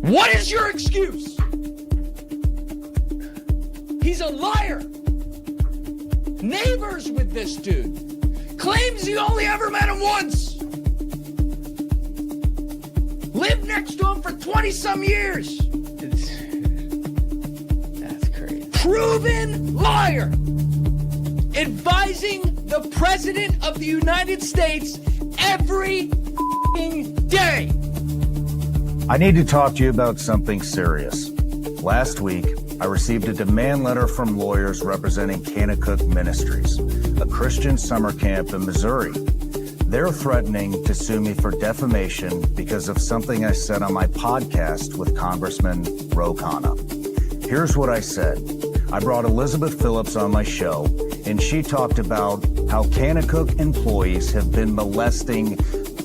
What is your excuse? He's a liar. Neighbors with this dude. Claims you only ever met him once. Lived next to him for 20-some years. That's crazy. Proven liar. Advising the President of the United States every day. I need to talk to you about something serious. Last week, I received a demand letter from lawyers representing Kanakuk Ministries, a Christian summer camp in Missouri. They're threatening to sue me for defamation because of something I said on my podcast with Congressman Ro Khanna. Here's what I said. I brought Elizabeth Phillips on my show, and she talked about how Kanakuk employees have been molesting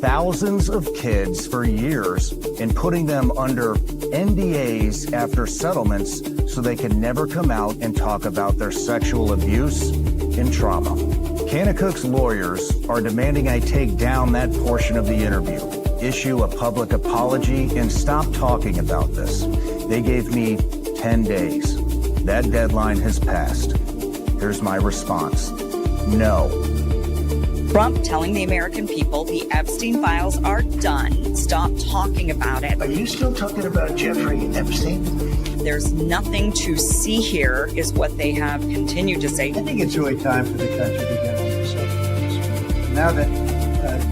thousands of kids for years and putting them under NDAs after settlements so they can never come out and talk about their sexual abuse and trauma. Kanakuk's lawyers are demanding I take down that portion of the interview, issue a public apology, and stop talking about this. They gave me 10 days. That deadline has passed. Here's my response. No. Trump telling the American people the Epstein files are done. Stop talking about it. Are you still talking about Jeffrey Epstein? There's nothing to see here, is what they have continued to say. I think it's really time for the country to get on the subject. Now that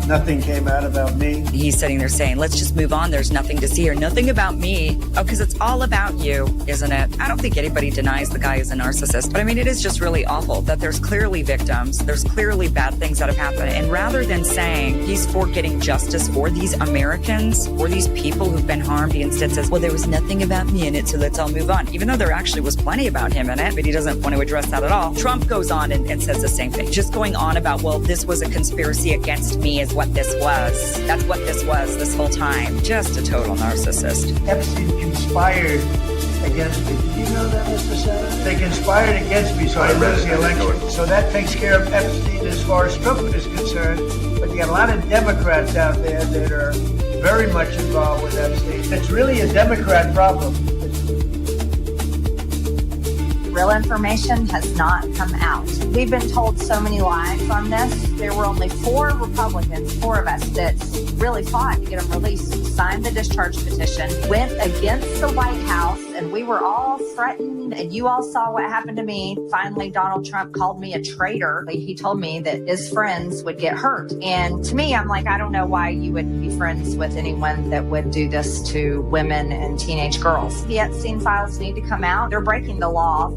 nothing came out about me. He's sitting there saying, let's just move on. There's nothing to see here. Nothing about me. Oh, because it's all about you, isn't it? I don't think anybody denies the guy is a narcissist. But I mean, it is just really awful that there's clearly victims. There's clearly bad things that have happened. And rather than saying he's for getting justice for these Americans, for these people who've been harmed, he instead says, well, there was nothing about me in it, so let's all move on. Even though there actually was plenty about him in it, but he doesn't want to address that at all. Trump goes on and says the same thing. Just going on about, well, this was a conspiracy against me is what this was. That's what this was this whole time. Just a total narcissist. Epstein conspired against me. Did you know that, Mr. Senator? They conspired against me, so I lose the election. So that takes care of Epstein as far as Trump is concerned. But you got a lot of Democrats out there that are very much involved with Epstein. It's really a Democrat problem. Real information has not come out. We've been told so many lies on this. There were only 4 Republicans, 4 of us, that really fought to get them released, signed the discharge petition, went against the White House, and we were all threatened, and you all saw what happened to me. Finally, Donald Trump called me a traitor. He told me that his friends would get hurt. And to me, I'm like, I don't know why you would be friends with anyone that would do this to women and teenage girls. The Epstein files need to come out. They're breaking the law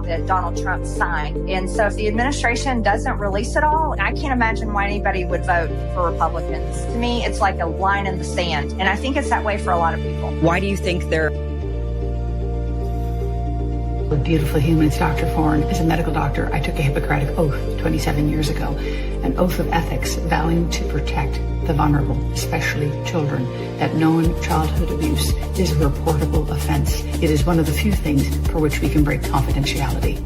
that Donald Trump signed. And so if the administration doesn't release it all, I can't imagine why anybody would vote for Republicans. To me, it's like a line in the sand. And I think it's that way for a lot of people. Why do you think they're... A beautiful human. It's Dr. Foran. As a medical doctor, I took a Hippocratic oath 27 years ago, an oath of ethics vowing to protect the vulnerable, especially children, that known childhood abuse is a reportable offense. It is one of the few things for which we can break confidentiality.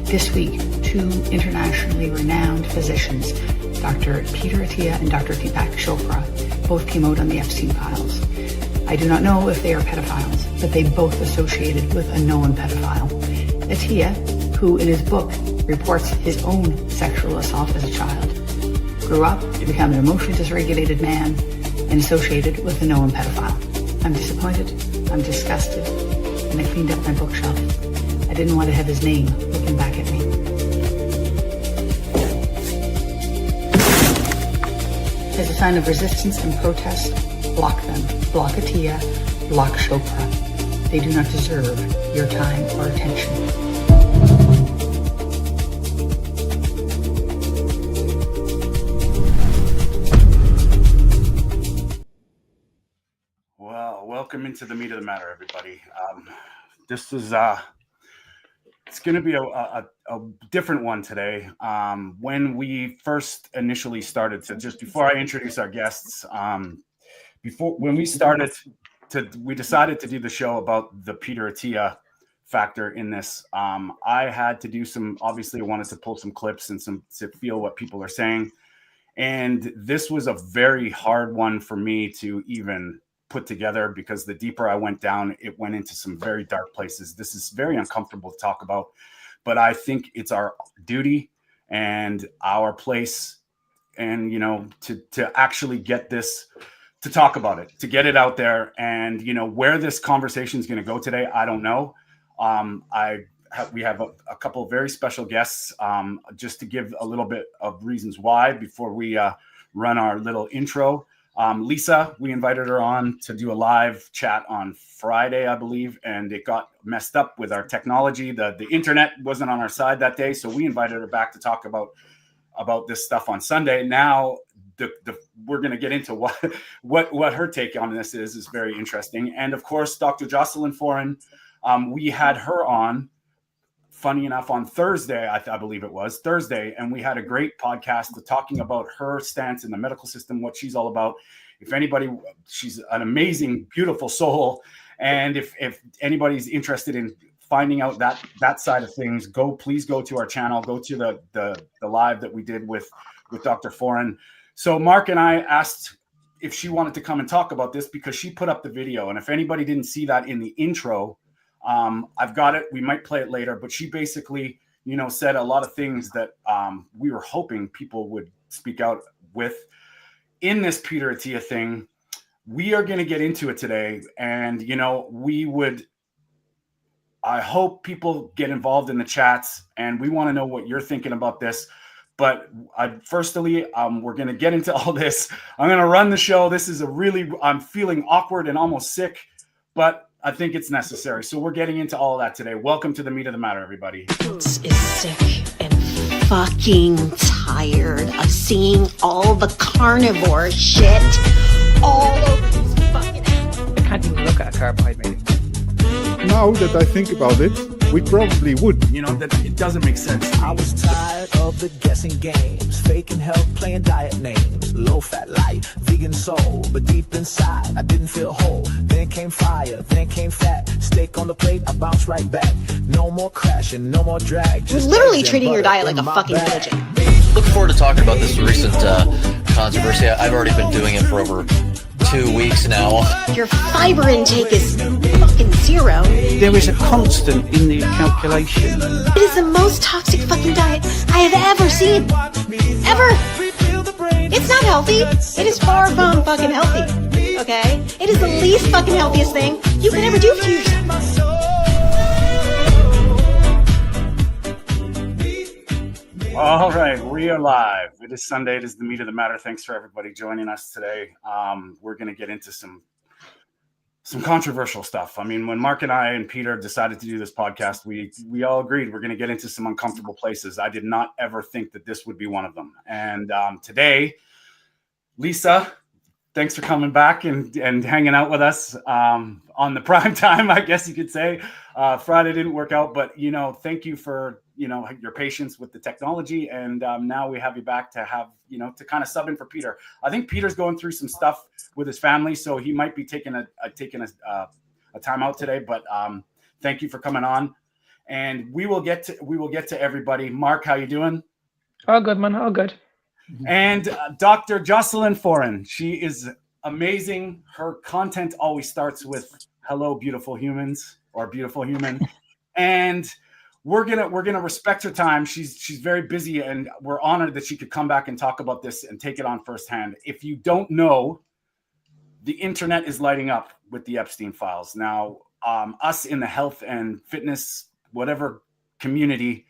This week, 2 internationally renowned physicians, Dr. Peter Attia and Dr. Deepak Chopra, both came out on the Epstein files. I do not know if they are pedophiles, but they both associated with a known pedophile. Attia, who in his book reports his own sexual assault as a child, grew up to become an emotionally dysregulated man and associated with a known pedophile. I'm disappointed, I'm disgusted, and I cleaned up my bookshelf. I didn't want to have his name looking back at me. As a sign of resistance and protest, block them. Block Attia, block Chopra. They do not deserve your time or attention. Well, welcome into the meat of the matter, everybody. This is it's going to be a different one today. When we first initially started to, just before I introduce our guests, when we decided to do the show about the Peter Attia factor in this. I had to do obviously I wanted to pull some clips and to feel what people are saying. And this was a very hard one for me to even put together, because the deeper I went down, it went into some very dark places. This is very uncomfortable to talk about, but I think it's our duty and our place, and to actually get this, to talk about it, to get it out there. And where this conversation is going to go today, I don't know. We have a couple of very special guests, just to give a little bit of reasons why before we run our little intro. Lisa, we invited her on to do a live chat on Friday, I believe, and it got messed up with our technology. The internet wasn't on our side that day, so we invited her back to talk about this stuff on Sunday. Now we're going to get into what her take on this is very interesting. And of course, Dr. Jocelyn Foran, we had her on, funny enough, on Thursday, I believe it was Thursday, and we had a great podcast talking about her stance in the medical system, what she's all about. If anybody, she's an amazing, beautiful soul, and if anybody's interested in finding out that side of things, please go to our channel, go to the live that we did with Dr. Foran. So Mark and I asked if she wanted to come and talk about this, because she put up the video, and if anybody didn't see that in the intro, I've got it. We might play it later, but she basically, said a lot of things that we were hoping people would speak out with in this Peter Attia thing. We are going to get into it today, and I hope people get involved in the chats, and we want to know what you're thinking about this. But firstly, we're going to get into all this. I'm going to run the show. This is I'm feeling awkward and almost sick, but I think it's necessary. So we're getting into all of that today. Welcome to the Meat of the Matter, everybody. Is sick and fucking tired of seeing all the carnivore shit all over this fucking house. I can't even look at a carbohydrate. Now that I think about it, we probably would. That it doesn't make sense. I was tired of the guessing games, faking health, playing diet names, low fat life, vegan soul, but deep inside I didn't feel whole. Then came fire, then came fat, steak on the plate, I bounced right back. No more crashing, no more drag. You're literally treating your diet like a fucking religion. Looking forward to talking about this recent controversy. I've already been doing it for over 2 weeks now. Your fiber intake is fucking zero. There is a constant in the calculation. It is the most toxic fucking diet I have ever seen. Ever. It's not healthy. It is far from fucking healthy. Okay? It is the least fucking healthiest thing you can ever do for yourself. All right, we are live. It is Sunday. It is the Meat of the Matter. Thanks for everybody joining us today. We're going to get into some controversial stuff. I mean, when Mark and I and Peter decided to do this podcast, we all agreed we're going to get into some uncomfortable places. I did not ever think that this would be one of them. And today, Lisa, thanks for coming back and hanging out with us on the prime time, I guess you could say. Friday didn't work out, but thank you for your patience with the technology, and now we have you back to have to kind of sub in for Peter. I think Peter's going through some stuff with his family, so he might be taking a time out today. But thank you for coming on, and we will get to everybody. Mark, how you doing? All good, man. All good. And Dr. Jocelyn Foran, she is amazing. Her content always starts with "Hello, beautiful humans" or "Beautiful human," and we're gonna respect her time. She's very busy, and we're honored that she could come back and talk about this and take it on firsthand. If you don't know, the internet is lighting up with the Epstein files. Now, us in the health and fitness, whatever community,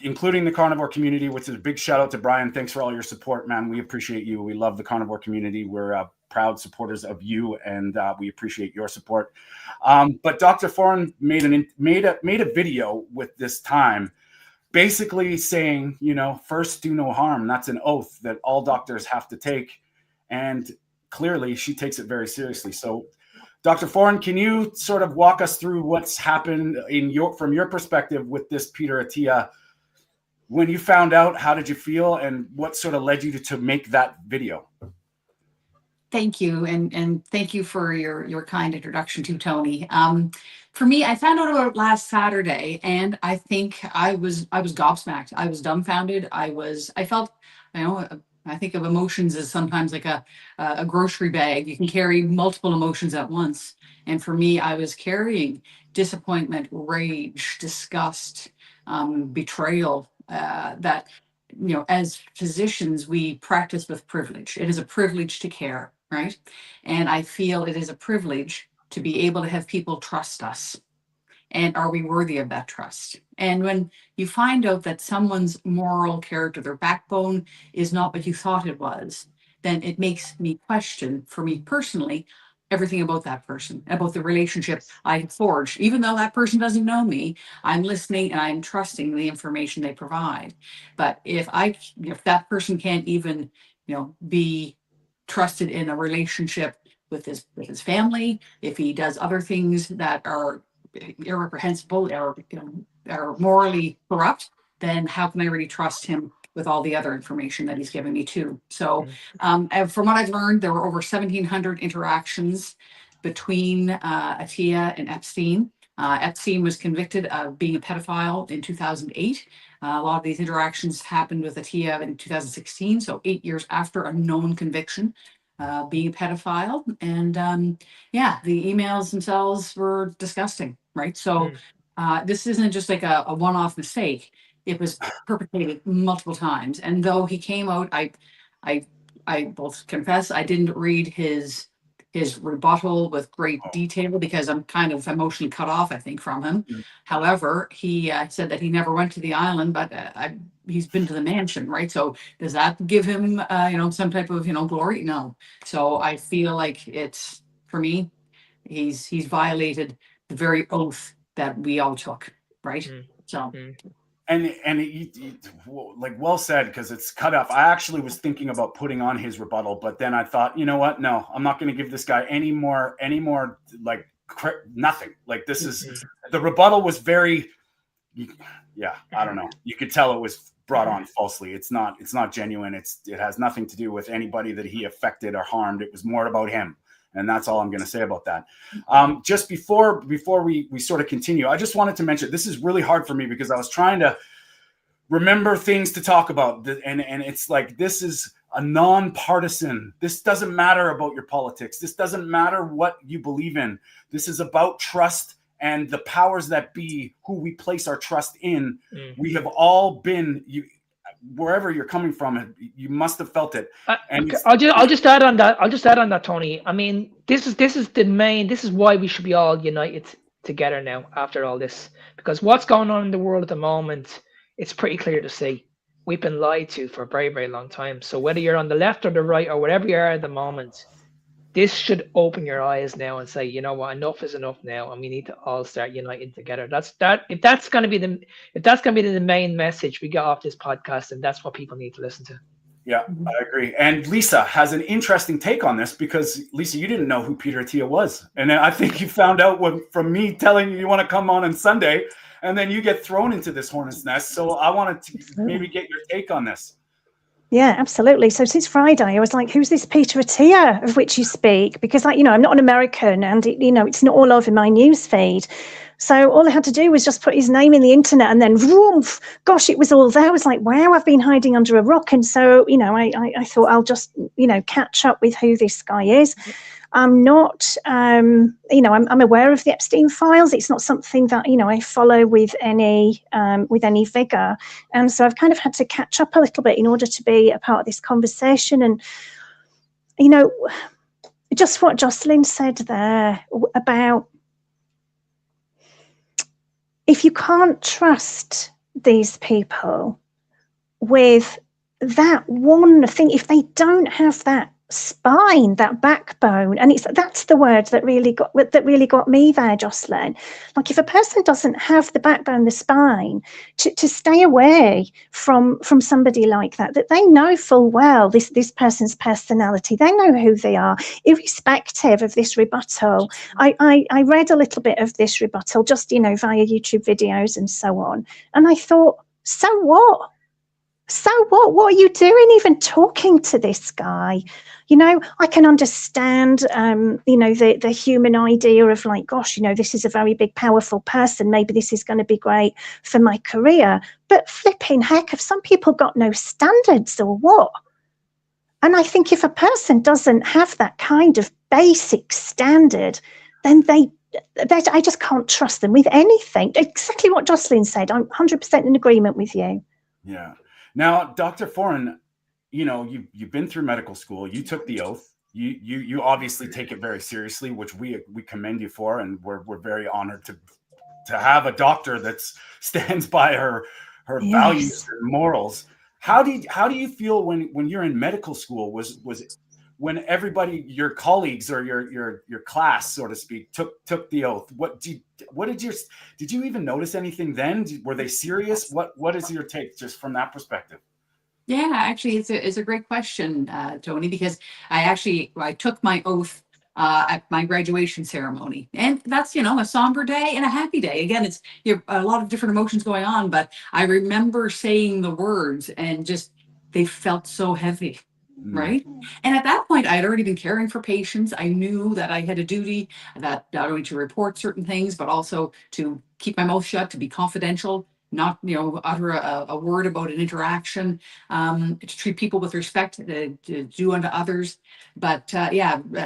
including the carnivore community, which is a big shout out to Brian. Thanks for all your support, man. We appreciate you. We love the carnivore community. We're proud supporters of you, and we appreciate your support. But Dr. Foran made a video with this time, basically saying, first do no harm. That's an oath that all doctors have to take, and clearly she takes it very seriously. So, Dr. Foran, can you sort of walk us through what's happened from your perspective with this Peter Attia? When you found out, how did you feel, and what sort of led you to make that video? Thank you, and thank you for your kind introduction to Tony. For me, I found out about it last Saturday, and I think I was gobsmacked. I was dumbfounded. I felt, I think of emotions as sometimes like a grocery bag. You can carry multiple emotions at once. And for me, I was carrying disappointment, rage, disgust, betrayal. That, you know, as physicians, we practice with privilege. It is a privilege to care, right? And I feel it is a privilege to be able to have people trust us. And are we worthy of that trust? And when you find out that someone's moral character, their backbone is not what you thought it was, then it makes me question, for me personally, everything about that person, about the relationship I forged. Even though that person doesn't know me, I'm listening and I'm trusting the information they provide. But if that person can't even, you know, be trusted in a relationship with his family, if he does other things that are irreprehensible or, you know, are morally corrupt, then how can I really trust him with all the other information that he's giving me too? So from what I've learned, there were over 1,700 interactions between Atiyah and Epstein. Epstein was convicted of being a pedophile in 2008. A lot of these interactions happened with Atiyah in 2016, so 8 years after a known conviction. Being a pedophile, and yeah, the emails themselves were disgusting, right? So this isn't just like a one-off mistake. It was perpetrated multiple times, and though he came out, I both confess I didn't read his rebuttal with great detail because I'm kind of emotionally cut off, I think, from him. However, he said that he never went to the island, but he's been to the mansion, right? So does that give him, you know, some type of, you know, glory? No. So I feel like it's, for me, he's violated the very oath that we all took, right? So. And like well said, because it's cut off. I actually was thinking about putting on his rebuttal, but then I thought, you know what? No, I'm not going to give this guy any more like nothing. Like this is the rebuttal was very, yeah, I don't know. You could tell it was brought on falsely. It's not genuine. It has nothing to do with anybody that he affected or harmed. It was more about him. And that's all I'm going to say about that. Just before we sort of continue, I just wanted to mention, this is really hard for me because I was trying to remember things to talk about. And it's like, this is a nonpartisan. This doesn't matter about your politics. This doesn't matter what you believe in. This is about trust and the powers that be, who we place our trust in. We have all been, wherever you're coming from, you must have felt it. And I'll just add on that, Tony. I mean, this is why we should be all united together now after all this, because what's going on in the world at the moment, it's pretty clear to see. We've been lied to for a very, very long time. So whether you're on the left or the right or whatever you are at the moment, this should open your eyes now and say, you know what, enough is enough now, and we need to all start uniting together. If that's going to be the main message we get off this podcast, and that's what people need to listen to. Yeah, I agree. And Lisa has an interesting take on this because, Lisa, you didn't know who Peter Atiyah was. And then I think you found out from me telling you want to come on Sunday, and then you get thrown into this hornet's nest. So I wanted to maybe get your take on this. Yeah, absolutely. So since Friday, I was like, who's this Peter Atiyah of which you speak? Because, like, you know, I'm not an American and, it's not all over my news feed. So all I had to do was just put his name in the internet and then, woof, gosh, it was all there. I was like, wow, I've been hiding under a rock. And so, I thought I'll just, catch up with who this guy is. I'm not, I'm aware of the Epstein files. It's not something that, I follow with any vigor. And so I've kind of had to catch up a little bit in order to be a part of this conversation. And, just what Jocelyn said there about if you can't trust these people with that one thing, if they don't have that spine, that backbone, and that's the word that really got me there, Jocelyn. Like, if a person doesn't have the backbone, the spine to stay away from somebody like that they know full well this person's personality, they know who they are, irrespective of this rebuttal. I read a little bit of this rebuttal just via YouTube videos and so on, and I thought, so what? So what are you doing even talking to this guy? I can understand, the human idea of like, gosh, this is a very big, powerful person. Maybe this is going to be great for my career. But flipping heck, have some people got no standards or what? And I think if a person doesn't have that kind of basic standard, then I just can't trust them with anything. Exactly what Jocelyn said. I'm 100% in agreement with you. Yeah. Now, Dr. Foran, you know, you've been through medical school. You took the oath. You obviously take it very seriously, which we commend you for, and we're very honored to have a doctor that stands by her values and morals. How do you feel when you're in medical school? Was when everybody, your colleagues or your class, so to speak, took the oath? Did you even notice anything then? Were they serious? What is your take just from that perspective? Yeah, actually, it's a great question, Tony, because I took my oath at my graduation ceremony, and that's a somber day and a happy day. Again, it's a lot of different emotions going on, but I remember saying the words and just they felt so heavy. Right. And at that point, I had already been caring for patients. I knew that I had a duty that not only to report certain things, but also to keep my mouth shut, to be confidential, not, utter a word about an interaction, to treat people with respect, to do unto others. But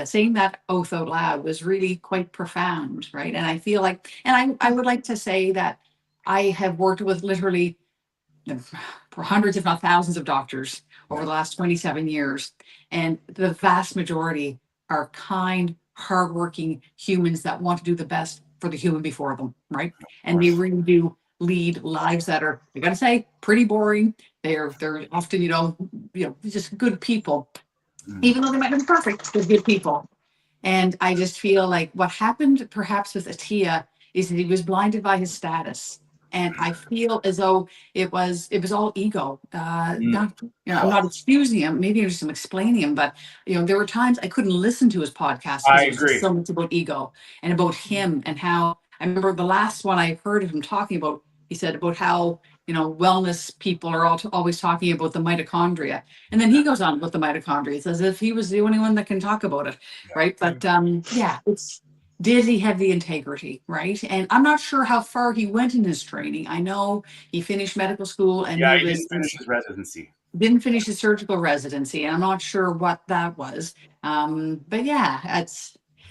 saying that oath out loud was really quite profound. Right. And I feel like, and I would like to say that I have worked with literally for hundreds, if not thousands of doctors over the last 27 years. And the vast majority are kind, hardworking humans that want to do the best for the human before them, right? And they really do lead lives that are, I gotta say, pretty boring. They're often, just good people. Even though they might not be perfect, they're good people. And I just feel like what happened perhaps with Attia is that he was blinded by his status. And I feel as though it was all ego. I'm not excusing him. Maybe I'm just explaining him, but there were times I couldn't listen to his podcast because it was just so much about ego and about him and how. I remember the last one I heard of him talking about. He said about how wellness people are always talking about the mitochondria, and then he goes on about the mitochondria as if he was the only one that can talk about it, right? But it's. Did he have the integrity, right? And I'm not sure how far he went in his training. I know he finished medical school and he didn't finish his residency. Didn't finish his surgical residency, and I'm not sure what that was. But yeah,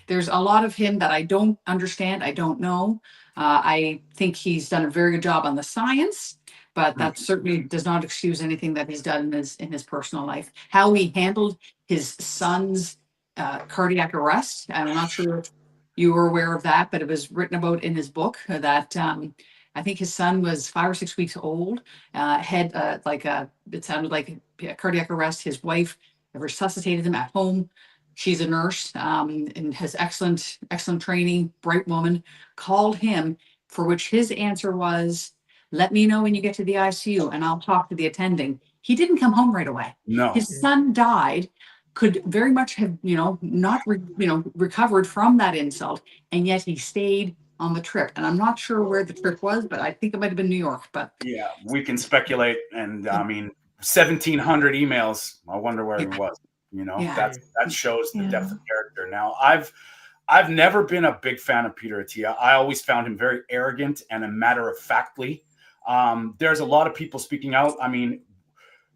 there's a lot of him that I don't understand. I don't know. I think he's done a very good job on the science, but that certainly does not excuse anything that he's done in his personal life. How he handled his son's cardiac arrest, I'm not sure if you were aware of that, but it was written about in his book that I think his son was 5 or 6 weeks old, had it sounded like a cardiac arrest. His wife resuscitated him at home. She's a nurse and has excellent training, bright woman, called him, for which his answer was, "Let me know when you get to the ICU and I'll talk to the attending." He didn't come home right away. No. His son died. Could very much have, not recovered from that insult, and yet he stayed on the trip. And I'm not sure where the trip was, but I think it might have been New York. But yeah, we can speculate. And I mean, 1,700 emails. I wonder where he was. That shows the depth of character. Now, I've never been a big fan of Peter Attia. I always found him very arrogant and a matter of factly. There's a lot of people speaking out. I mean,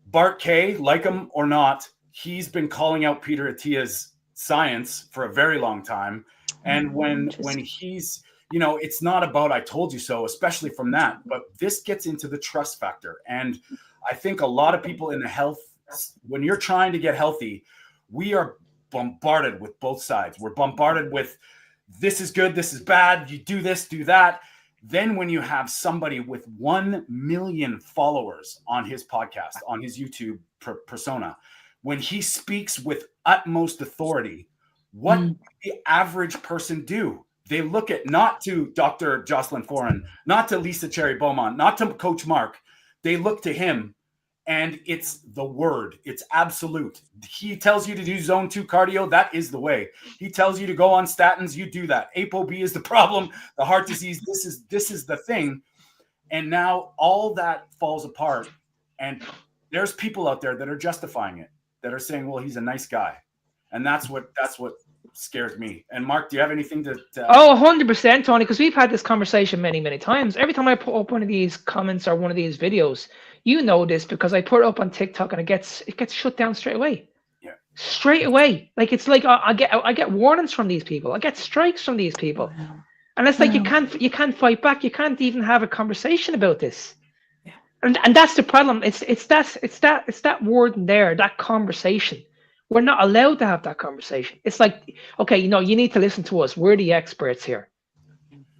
Bart K, like him or not, he's been calling out Peter Attia's science for a very long time. And when he's, it's not about I told you so, especially from that, but this gets into the trust factor. And I think a lot of people in the health, when you're trying to get healthy, we are bombarded with both sides. We're bombarded with this is good, this is bad, you do this, do that. Then when you have somebody with 1 million followers on his podcast, on his YouTube persona, when he speaks with utmost authority, what does the average person do? They look at not to Dr. Jocelyn Foran, not to Lisa Cherry Beaumont, not to Coach Mark. They look to him, and it's the word. It's absolute. He tells you to do zone 2 cardio. That is the way. He tells you to go on statins. You do that. ApoB is the problem. The heart disease. This is the thing. And now all that falls apart. And there's people out there that are justifying it, that are saying, well, he's a nice guy. And that's what scares me. And Mark, do you have anything to Oh, 100%, Tony, because we've had this conversation many, many times. Every time I put up one of these comments or one of these videos, you know this because I put it up on TikTok and it gets shut down straight away. straight away. Like it's like I get warnings from these people. I get strikes from these people, and it's like you can't fight back. You can't even have a conversation about this. And that's the problem. It's that word in there, that conversation. We're not allowed to have that conversation. It's like, okay, you need to listen to us. We're the experts here.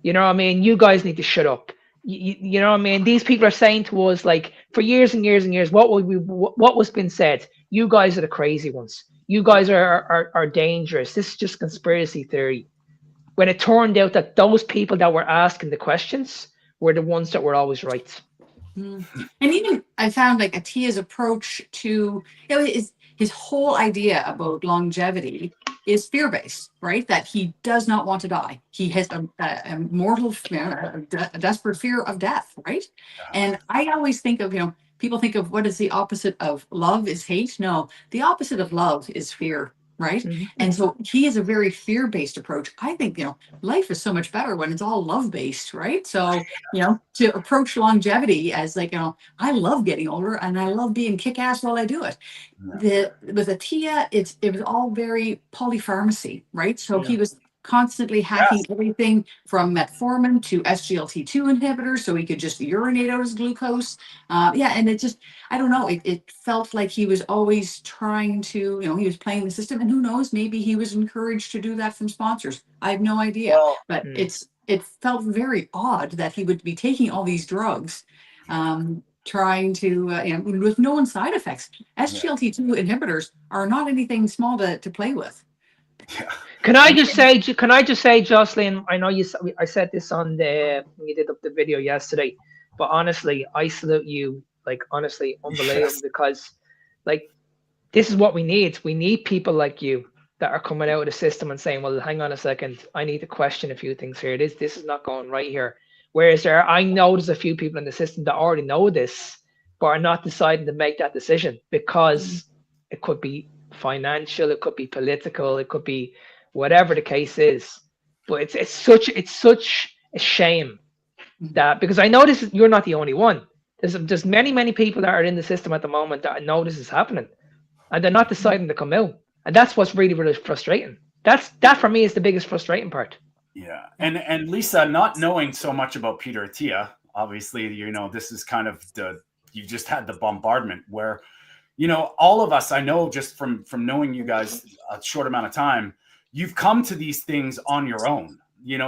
You know what I mean? You guys need to shut up. You know what I mean? These people are saying to us, like, for years and years and years, what was been said? You guys are the crazy ones. You guys are dangerous. This is just conspiracy theory. When it turned out that those people that were asking the questions were the ones that were always right. And even I found like Atiya's approach to, his whole idea about longevity is fear-based, right? That he does not want to die. He has a mortal, a desperate fear of death, right? And I always think of, people think of what is the opposite of love is hate. No, the opposite of love is fear, right? And so he has a very fear-based approach. I think, life is so much better when it's all love-based, right? So, to approach longevity as like, I love getting older and I love being kick-ass while I do it. With Atiya, it was all very polypharmacy, right? So he was constantly hacking everything from metformin to SGLT2 inhibitors so he could just urinate out his glucose. And it just, I don't know, it felt like he was always trying to, he was playing the system, and who knows, maybe he was encouraged to do that from sponsors. I have no idea, but it felt very odd that he would be taking all these drugs, trying to, with known side effects. SGLT2 inhibitors are not anything small to play with. Can I just say, Jocelyn, I know I said this when you did up the video yesterday, but honestly, I salute you, like, honestly, unbelievable, because, like, this is what we need. We need people like you that are coming out of the system and saying, well, hang on a second, I need to question a few things here. This is not going right here. Whereas I know there's a few people in the system that already know this, but are not deciding to make that decision because it could be financial, it could be political, it could be whatever the case is. But it's such a shame that, because I know you're not the only one. There's many people that are in the system at the moment that know this is happening, and they're not deciding to come out, and that's what's really frustrating. That for me is the biggest frustrating part. Yeah, and Lisa, not knowing so much about Peter Atiya, obviously, this is kind of you just had the bombardment where, all of us, I know just from knowing you guys a short amount of time, you've come to these things on your own.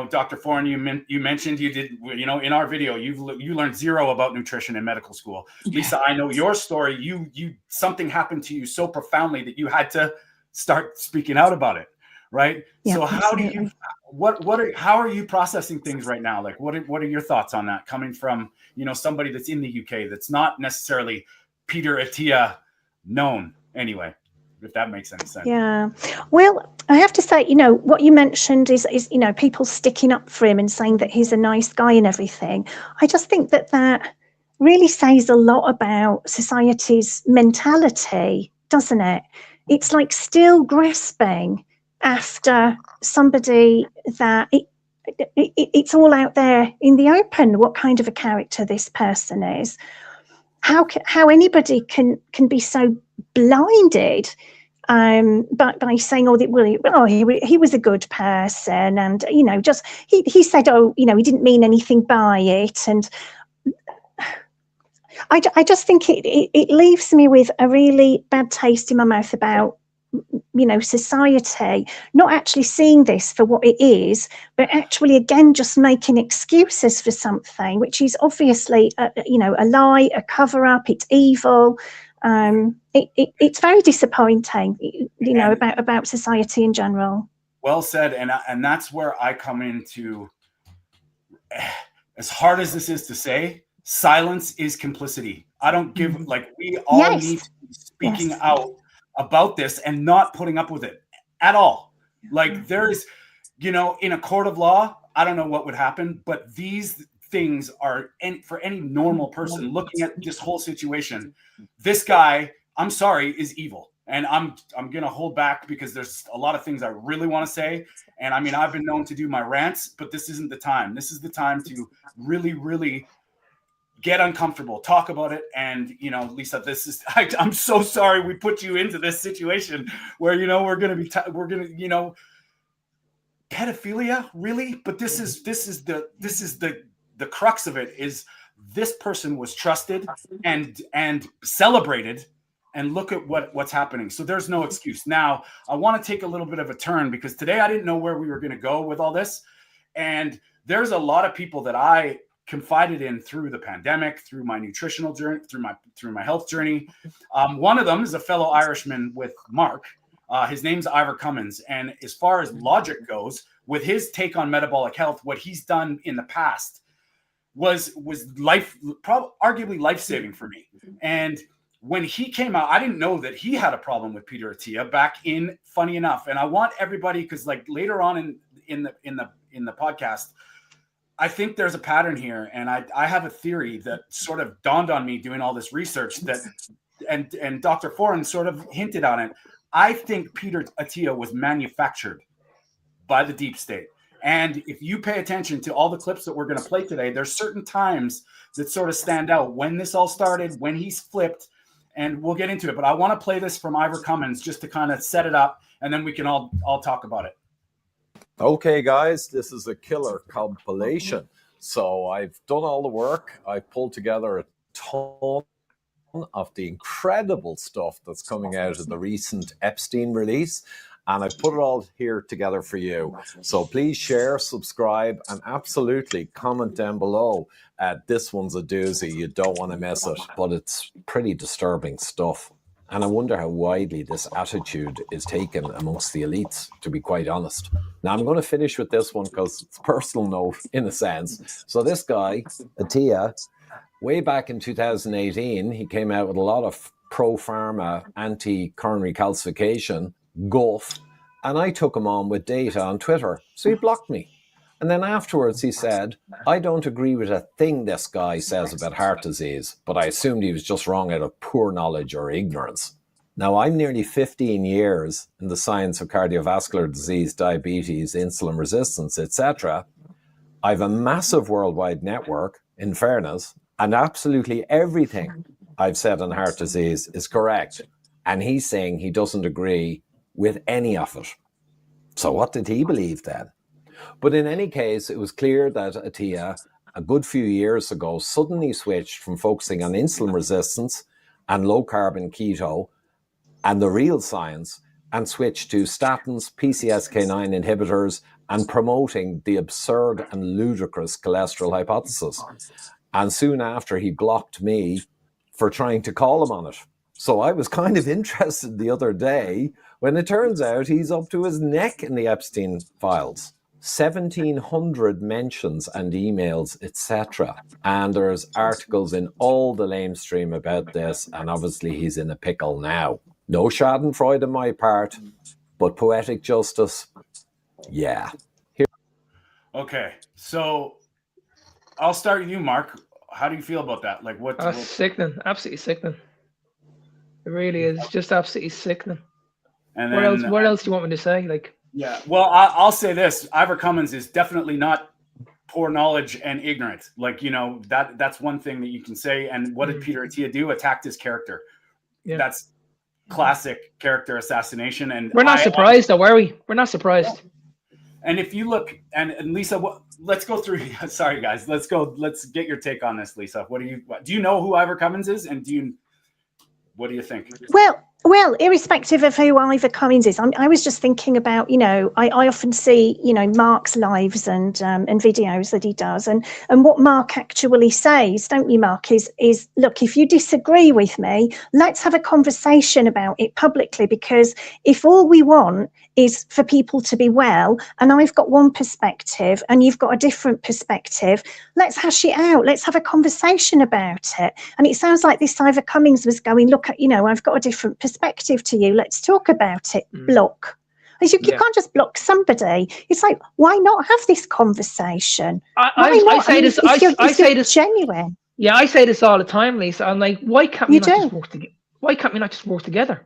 Dr. Foran, you mentioned you did, in our video, you learned zero about nutrition in medical school. Lisa, I know your story. You something happened to you so profoundly that you had to start speaking out about it, right? Yeah, so how absolutely. do you, how are you processing things right now? Like, what are your thoughts on that coming from, somebody that's in the UK that's not necessarily Peter Atiya known anyway, if that makes any sense? Yeah. Well, I have to say, what you mentioned is people sticking up for him and saying that he's a nice guy and everything. I just think that really says a lot about society's mentality, doesn't it? It's like still grasping after somebody that it's all out there in the open what kind of a character this person is. How anybody can be so blinded by saying, he was a good person, and just he said, he didn't mean anything by it, and I just think it leaves me with a really bad taste in my mouth about society not actually seeing this for what it is, but actually again just making excuses for something which is obviously a lie, a cover-up. It's evil. It's very disappointing, about society in general. Well said, and that's where I come into, as hard as this is to say, silence is complicity. I don't give, we all need to be speaking out about this and not putting up with it at all. Like, there is, in a court of law, I don't know what would happen, but these things are, for any normal person looking at this whole situation, this guy, I'm sorry, is evil. And I'm going to hold back because there's a lot of things I really want to say. And I mean, I've been known to do my rants, but this isn't the time. This is the time to really, really get uncomfortable, talk about it. And, you know, Lisa, this is, I'm so sorry we put you into this situation where, you know, we're going to be, you know, pedophilia, really? But this is the crux of it is this person was trusted and celebrated, and look at what's happening. So there's no excuse. Now, I want to take a little bit of a turn because today I didn't know where we were going to go with all this. And there's a lot of people that I confided in through the pandemic, through my nutritional journey, through my health journey. One of them is a fellow Irishman with Mark. His name's Ivor Cummins. And as far as logic goes, with his take on metabolic health, what he's done in the past was arguably life-saving for me. And when he came out, I didn't know that he had a problem with Peter Attia back in, funny enough. And I want everybody, because like later on in the podcast, I think there's a pattern here. And I have a theory that sort of dawned on me doing all this research that, and Dr. Foran sort of hinted on it. I think Peter Attia was manufactured by the deep state. And if you pay attention to all the clips that we're going to play today, there's certain times that sort of stand out when this all started, when he's flipped, and we'll get into it. But I want to play this from Ivor Cummins just to kind of set it up, and then we can all talk about it. Okay, guys, this is a killer compilation. So I've done all the work. I've pulled together a ton of the incredible stuff that's coming out of the recent Epstein release. And I've put it all here together for you. So please share, subscribe, and absolutely comment down below. This one's a doozy. You don't want to miss it. But it's pretty disturbing stuff. And I wonder how widely this attitude is taken amongst the elites, to be quite honest. Now, I'm going to finish with this one because it's a personal note, in a sense. So this guy, Attia, way back in 2018, he came out with a lot of pro-pharma, anti-coronary calcification guff, and I took him on with data on Twitter. So he blocked me. And then afterwards he said, I don't agree with a thing this guy says about heart disease, but I assumed he was just wrong out of poor knowledge or ignorance. Now, I'm nearly 15 years in the science of cardiovascular disease, diabetes, insulin resistance, etc. I have a massive worldwide network, in fairness, and absolutely everything I've said on heart disease is correct. And he's saying he doesn't agree with any of it. So what did he believe then? But in any case, it was clear that Attia, a good few years ago, suddenly switched from focusing on insulin resistance and low-carbon keto and the real science, and switched to statins, PCSK9 inhibitors, and promoting the absurd and ludicrous cholesterol hypothesis. And soon after, he blocked me for trying to call him on it. So I was kind of interested the other day when it turns out he's up to his neck in the Epstein files. 1,700 mentions and emails, etc. And there's articles in all the lamestream about this, and obviously he's in a pickle now. No schadenfreude on my part, but poetic justice, yeah. Okay, so I'll start with you, Mark. How do you feel about that? Like, what? Sickening, absolutely sickening. It really is just absolutely sickening. And what then, else? What else do you want me to say? Like, yeah, well, I'll say this: Ivor Cummins is definitely not poor knowledge and ignorant. Like, you know, that's one thing that you can say. And what did Peter Attia do? Attacked his character. Yeah. That's classic character assassination. And we're not surprised, though, are we? We're not surprised. And if you look, and Lisa, let's go through. Sorry, guys, let's go. Let's get your take on this, Lisa. Do you know who Ivor Cummins is, and what do you think? Well, irrespective of who Ivor Cummins is, I was just thinking about, you know, I often see, you know, Mark's lives and videos that he does, and what Mark actually says, don't you, Mark, is look, if you disagree with me, let's have a conversation about it publicly, because if all we want is for people to be well, and I've got one perspective and you've got a different perspective, let's hash it out. Let's have a conversation about it. And it sounds like this Ivor Cummins was going, look, you know, I've got a different perspective to you. Let's talk about it. Block. You can't just block somebody. It's like, why not have this conversation? I say this genuine. Yeah, I say this all the time, Lisa. I'm like, why can't we not just work together? Why can't we not just work together?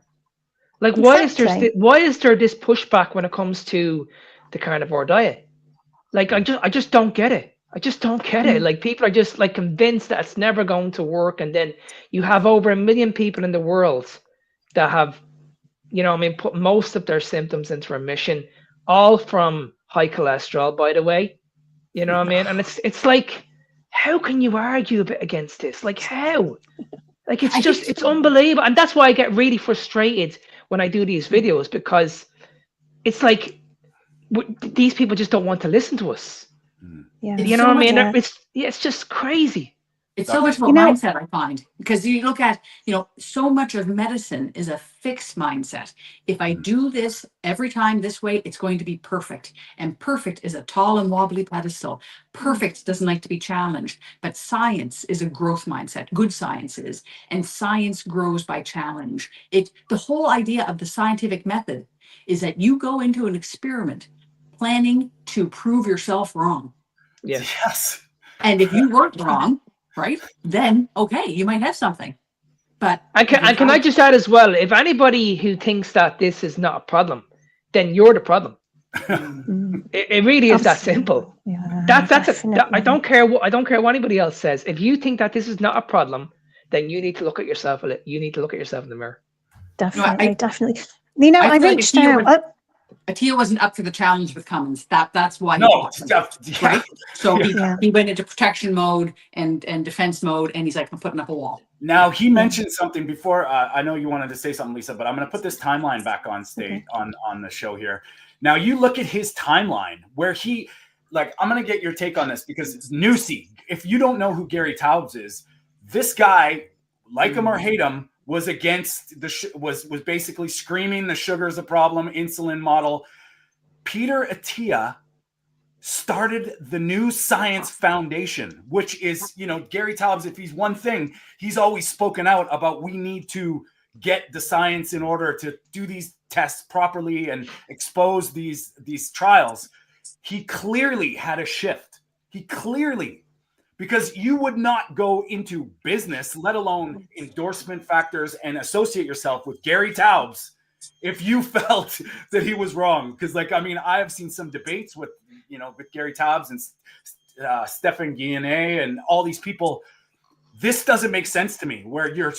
Like, exactly. why is there this pushback when it comes to the carnivore diet? Like, I just don't get it. I just don't get it. Like, people are just like convinced that it's never going to work, and then you have over 1 million people in the world that have, put most of their symptoms into remission, all from high cholesterol, by the way. You know what I mean? And it's like, how can you argue against this? Like, how? Like, it's unbelievable. And that's why I get really frustrated when I do these videos, because it's like, these people just don't want to listen to us. Yeah. You know what I mean? It's just crazy. It's so much of a mindset, I find, because you look at, so much of medicine is a fixed mindset. If I do this every time this way, it's going to be perfect. And perfect is a tall and wobbly pedestal. Perfect doesn't like to be challenged. But science is a growth mindset. Good science is. And science grows by challenge. The whole idea of the scientific method is that you go into an experiment planning to prove yourself wrong. Yes. And if you weren't wrong, right, then okay, you might have something. But can I just add as well, if anybody who thinks that this is not a problem, then you're the problem. It really is that simple. Yeah, I don't care what anybody else says. If you think that this is not a problem, then you need to look at yourself. You need to look at yourself in the mirror. Definitely, definitely. I reached out. Attia wasn't up for the challenge with Cummins. That's why. Right? So he went into protection mode and defense mode, and he's like, I'm putting up a wall. Now, he mentioned something before. I know you wanted to say something, Lisa, but I'm going to put this timeline back on stage on the show here. Now, you look at his timeline where I'm going to get your take on this, because Newsy, if you don't know who Gary Taubes is, this guy, like him or hate him, was against was basically screaming the sugar is a problem, insulin model. Peter Attia started the New Science Foundation, which is, Gary Taubes, if he's one thing, he's always spoken out about, we need to get the science in order to do these tests properly and expose these trials. He clearly had a shift. Because you would not go into business, let alone endorsement factors, and associate yourself with Gary Taubes if you felt that he was wrong. Because, I have seen some debates with Gary Taubes and Stefan Guillenet and all these people. This doesn't make sense to me, where you're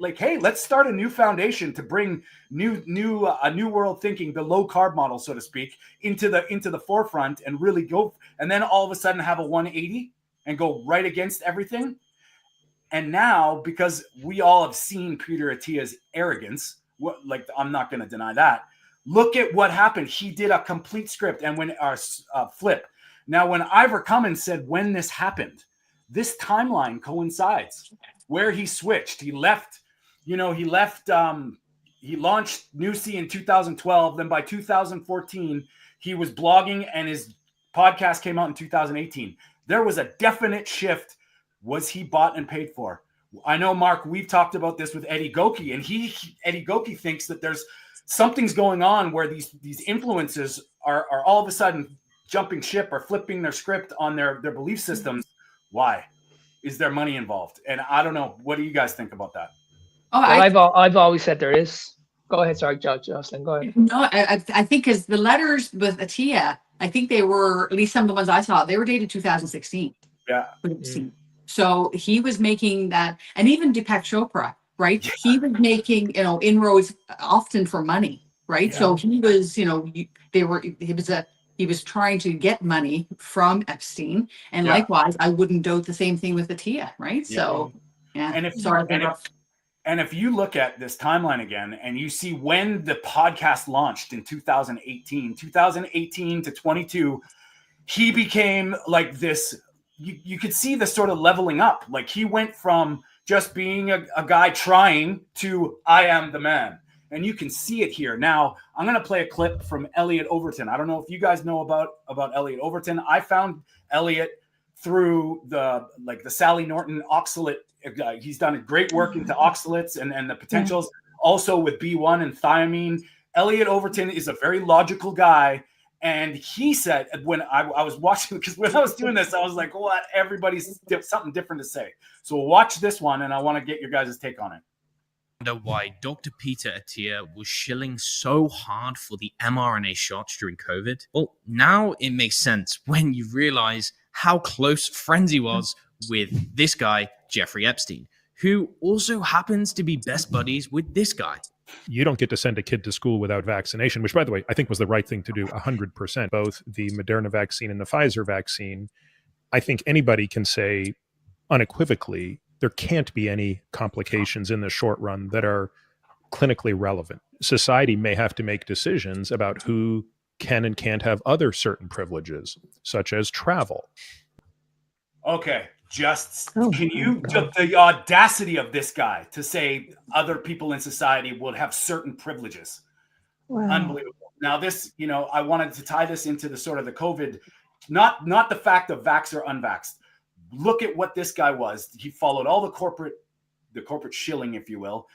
like, hey, let's start a new foundation to bring new world thinking, the low carb model, so to speak, into the forefront, and really go, and then all of a sudden have a 180 and go right against everything. And now, because we all have seen Peter Attia's arrogance, I'm not going to deny that. Look at what happened. He did a complete script, and when our flip. Now, when Ivor Cummins said when this happened, this timeline coincides where he switched. He left. He launched Newsy in 2012. Then by 2014, he was blogging, and his podcast came out in 2018. There was a definite shift. Was he bought and paid for? I know, Mark, we've talked about this with Eddie Goki, and Eddie Goki thinks that there's something's going on where these influencers are all of a sudden jumping ship or flipping their script on their belief systems. Why? Is there money involved? And I don't know. What do you guys think about that? I've always said there is. Go ahead, sorry, Jocelyn. Go ahead. No, I think because the letters with Attia, I think they were, at least some of the ones I saw, they were dated 2016. Yeah. So he was making that, and even Deepak Chopra, right? Yeah. He was making, inroads often for money, right? Yeah. So he was, he was trying to get money from Epstein, and likewise, I wouldn't doubt the same thing with Attia, right? Yeah. So, yeah. And if you look at this timeline again, and you see when the podcast launched in 2018 to 22, he became like this. You could see this sort of leveling up. Like, he went from just being a guy trying to I am the man. And you can see it here. Now, I'm going to play a clip from Elliot Overton. I don't know if you guys know about Elliot Overton. I found Elliot through the Sally Norton oxalate. He's done great work into oxalates and the potentials, also with B1 and thiamine. Elliot Overton is a very logical guy. And he said, when I was watching, because when I was doing this, I was like, what? Everybody's something different to say. So we'll watch this one, and I want to get your guys' take on it. Wonder why Dr. Peter Attia was shilling so hard for the mRNA shots during COVID. Well, now it makes sense when you realize how close friends he was with this guy, Jeffrey Epstein, who also happens to be best buddies with this guy. You don't get to send a kid to school without vaccination, which, by the way, I think was the right thing to do 100%. Both the Moderna vaccine and the Pfizer vaccine, I think anybody can say unequivocally there can't be any complications in the short run that are clinically relevant. Society may have to make decisions about who can and can't have other certain privileges, such as travel. Okay, can you, the audacity of this guy to say other people in society will have certain privileges. Wow. Unbelievable. Now this, I wanted to tie this into the sort of the COVID, not the fact of vax or unvaxxed. Look at what this guy was. He followed all the corporate shilling, if you will.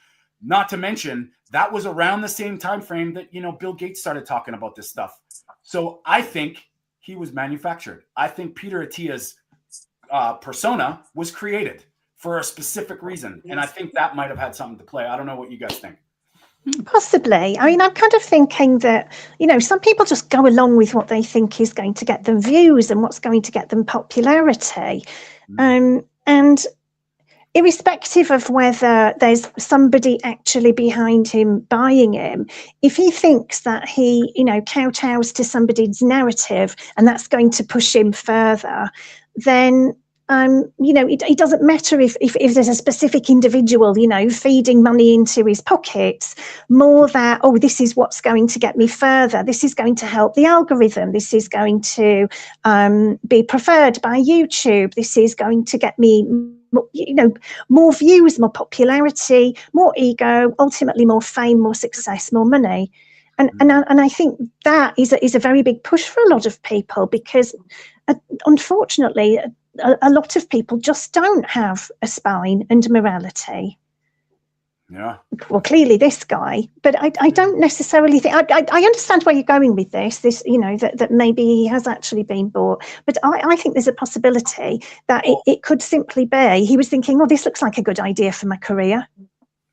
Not to mention that was around the same time frame that, Bill Gates started talking about this stuff. So I think he was manufactured. I think Peter Attia's persona was created for a specific reason. And I think that might have had something to play. I don't know what you guys think. Possibly. I mean, I'm kind of thinking that, some people just go along with what they think is going to get them views and what's going to get them popularity. And irrespective of whether there's somebody actually behind him buying him, if he thinks that he, kowtows to somebody's narrative and that's going to push him further, then it doesn't matter if there's a specific individual, feeding money into his pockets, more that, this is what's going to get me further. This is going to help the algorithm. This is going to be preferred by YouTube. This is going to get me, more views, more popularity, more ego, ultimately more fame, more success, more money. And I think that is a very big push for a lot of people because, unfortunately, a lot of people just don't have a spine and morality. Yeah. Well, clearly this guy, but I don't necessarily think, I understand where you're going with this, that maybe he has actually been bought, but I think there's a possibility that it could simply be, he was thinking, this looks like a good idea for my career.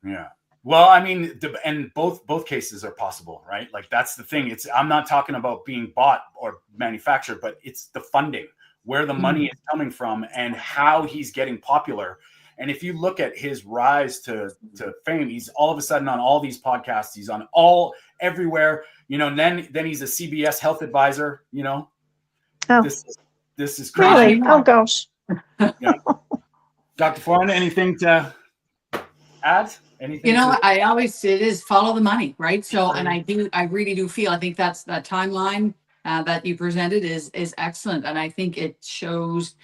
Yeah. Well, I mean, and both cases are possible, right? Like that's the thing. I'm not talking about being bought or manufactured, but it's the funding, where the money is coming from and how he's getting popular. And if you look at his rise to fame, he's all of a sudden on all these podcasts. He's on everywhere, and then he's a CBS health advisor, This is crazy. Really? Oh gosh. Yeah. Dr. Foran, anything to add? Anything? It is follow the money, right? So, and I really do feel, I think that timeline that you presented is excellent. And I think it shows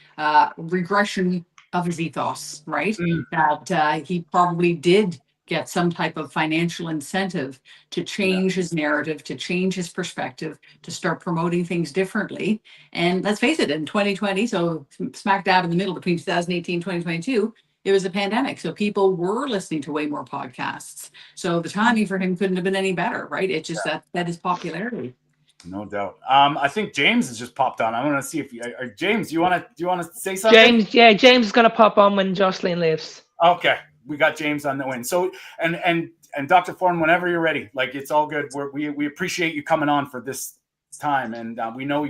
regression of his ethos, right? That he probably did get some type of financial incentive to change his narrative, to change his perspective, to start promoting things differently. And let's face it, in 2020, so smack dab in the middle between 2018 and 2022, it was a pandemic. So people were listening to way more podcasts. So the timing for him couldn't have been any better, right? It's just that is popularity. No doubt. I think James has just popped on. I want to see if James, do you want to say something? James is going to pop on when Jocelyn leaves. Okay, we got James on the win. So and Dr. Foran, whenever you're ready, like it's all good. We appreciate you coming on for this time, and we know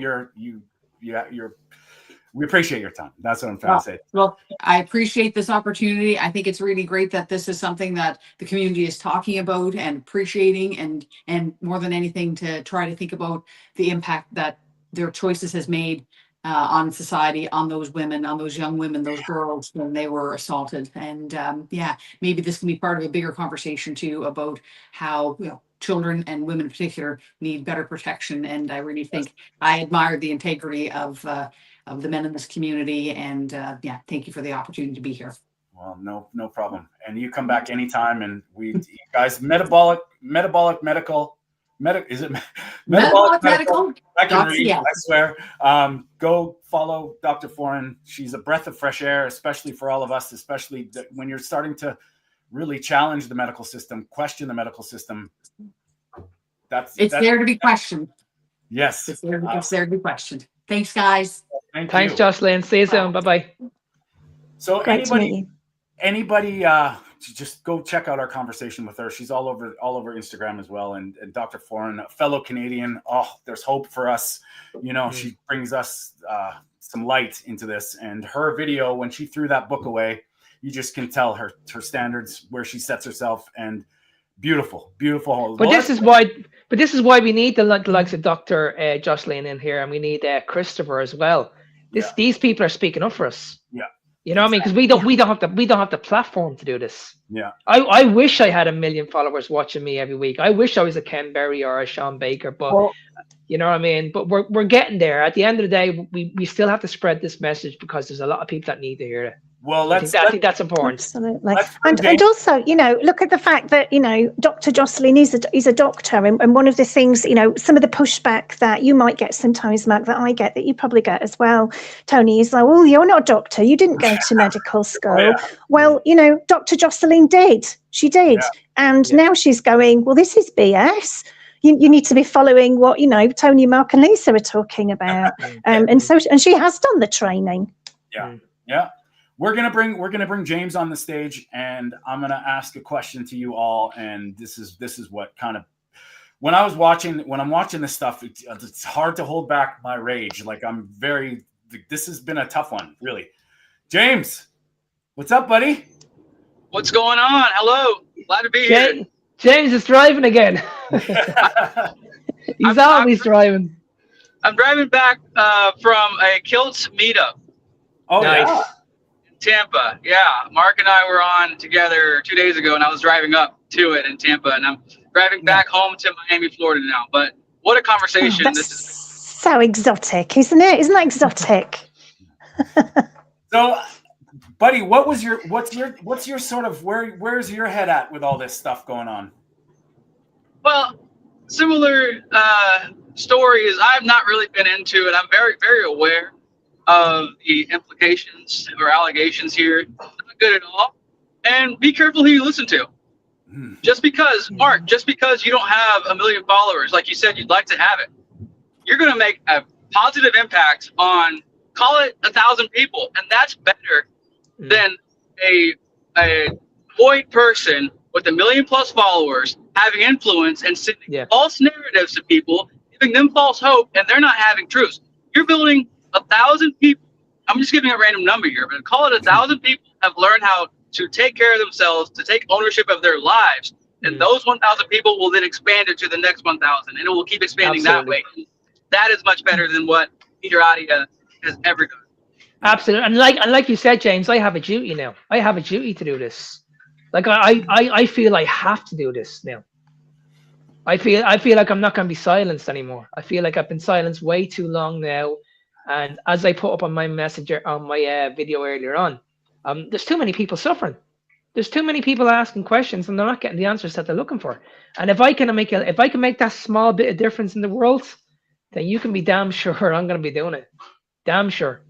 we appreciate your time. That's what I'm trying to say. Well, I appreciate this opportunity. I think it's really great that this is something that the community is talking about and appreciating, and more than anything, to try to think about the impact that their choices has made on society, on those women, on those young women, those girls when they were assaulted. And maybe this can be part of a bigger conversation too about how children and women in particular need better protection. And I really think I admire the integrity of the men in this community. And thank you for the opportunity to be here. Well, no problem. And you come back anytime. And you guys, metabolic medical. Is it metabolic medical? I can read. I swear. Go follow Dr. Foran. She's a breath of fresh air, especially for all of us. Especially when you're starting to really challenge the medical system, question the medical system. That's there to be questioned. Yes, it's there to be questioned. Thanks, guys. Thanks, Jocelyn. See you soon. Bye bye. So anybody, just go check out our conversation with her. She's all over Instagram as well. And Dr. Foran, a fellow Canadian. Oh, there's hope for us. She brings us some light into this. And her video, when she threw that book away, you just can tell her standards, where she sets herself, and beautiful. But this is why we need the likes of Dr. Jocelyn in here, and we need Christopher as well. These people are speaking up for us. Yeah. You know what I mean? Because we don't have the platform to do this. Yeah. I wish I had 1 million followers watching me every week. I wish I was a Ken Berry or a Sean Baker, but you know what I mean? But we're getting there. At the end of the day, we still have to spread this message, because there's a lot of people that need to hear it. Well, I think that's important. Absolutely. And also, look at the fact that, Dr. Jocelyn is a doctor. And one of the things, some of the pushback that you might get sometimes, Mark, that I get, that you probably get as well, Tony, is like, well, you're not a doctor. You didn't go to medical school. Well, Dr. Jocelyn did. She did. And now she's going, well, this is BS. You need to be following what, Tony, Mark and Lisa are talking about. And she has done the training. Yeah. Yeah. We're gonna bring James on the stage, and I'm gonna ask a question to you all. And this is what kind of, when I'm watching this stuff, it's hard to hold back my rage. Like, this has been a tough one, really. James, what's up, buddy? What's going on? Hello, glad to be here. James is driving again. He's always driving. I'm driving back from a Kilts meetup. Oh, nice. Yeah. Tampa, yeah. Mark and I were on together 2 days ago, and I was driving up to it in Tampa, and I'm driving back home to Miami, Florida now. But what a conversation this is. So exotic, isn't it? Isn't that exotic? So, buddy, what's your sort of, where's your head at with all this stuff going on? Well, similar stories. I've not really been into it. I'm very, very aware of the implications or allegations here. Not good at all. And be careful who you listen to. Just because, Mark, you don't have 1 million followers, like you said, you'd like to have it, you're going to make a positive impact on, call it 1,000 people. And that's better than a void person with 1 million plus followers having influence and sending false narratives to people, giving them false hope, and they're not having truths. You're building 1,000 people. I'm just giving a random number here, but call it 1,000 people have learned how to take care of themselves, to take ownership of their lives. And those 1,000 people will then expand it to the next 1,000, and it will keep expanding that way. That is much better than what Peter Adia has ever done. Absolutely. And like you said, James, I have a duty now. I have a duty to do this. Like I feel I have to do this now. I feel like I'm not going to be silenced anymore. I feel like I've been silenced way too long now. And as I put up on my messenger, on my video earlier on, there's too many people suffering. There's too many people asking questions, and they're not getting the answers that they're looking for. And if I can make that small bit of difference in the world, then you can be damn sure I'm going to be doing it. Damn sure.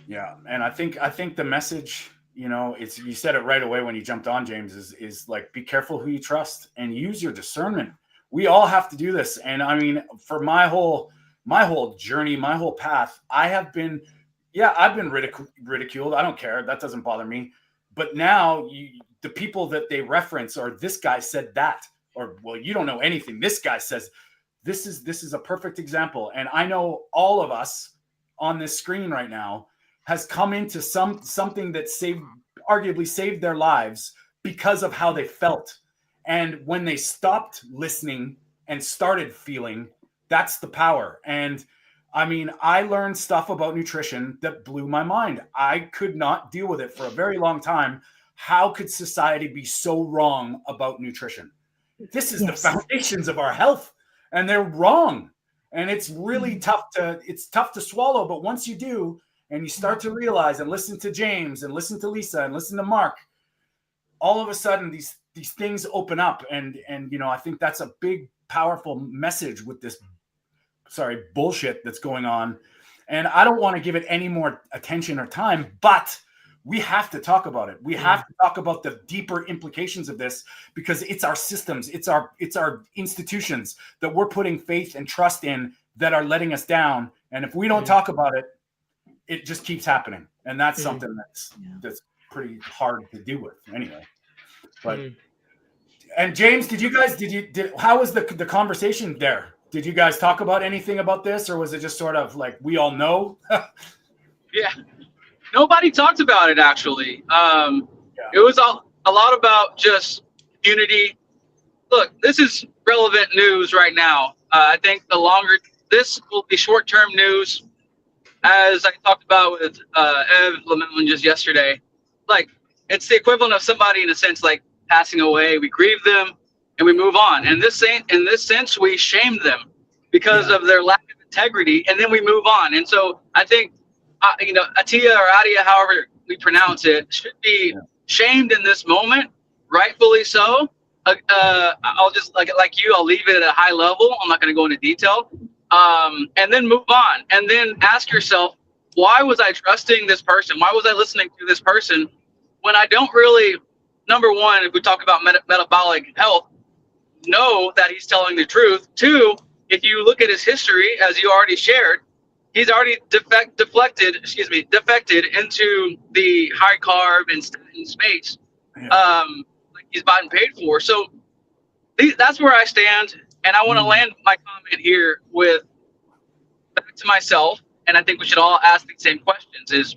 Yeah, and I think the message, you said it right away when you jumped on, James, is like, be careful who you trust and use your discernment. We all have to do this. And I mean, for my whole journey, my whole path, I've been ridiculed. I don't care. That doesn't bother me. But now the people that they reference, or this guy said that, or, well, you don't know anything. This guy says, this is a perfect example. And I know all of us on this screen right now has come into something that arguably saved their lives because of how they felt. And when they stopped listening and started feeling, that's the power. And I mean, I learned stuff about nutrition that blew my mind. I could not deal with it for a very long time. How could society be so wrong about nutrition? This is the foundations of our health, and they're wrong. And it's really tough to swallow. But once you do, and you start to realize and listen to James and listen to Lisa and listen to Mark, all of a sudden these things open up. And I think that's a big, powerful message with this bullshit that's going on. And I don't want to give it any more attention or time, but we have to talk about it. We have to talk about the deeper implications of this, because it's our systems, it's our institutions that we're putting faith and trust in that are letting us down. And if we don't talk about it, it just keeps happening. And that's something that's pretty hard to deal with anyway. But and James, how was the conversation there? Did you guys talk about anything about this, or was it just sort of like we all know? Yeah, nobody talked about it actually. It was a lot about just unity. Look, this is relevant news right now. I think the longer this will be short-term news, as I talked about with Ev Lemon just yesterday. Like, it's the equivalent of somebody in a sense like passing away. We grieve them and we move on. And in this sense, we shame them because of their lack of integrity, and then we move on. And so I think, Atia or Adia, however we pronounce it, should be shamed in this moment, rightfully so. I'll just like you, I'll leave it at a high level. I'm not going to go into detail. And then move on. And then ask yourself, why was I trusting this person? Why was I listening to this person when I don't really, number one, if we talk about metabolic health, know that he's telling the truth. Two, if you look at his history, as you already shared, he's already defected into the high carb and statin space, like he's bought and paid for. So that's where I stand, and I want to land my comment here with back to myself, and I think we should all ask the same questions: is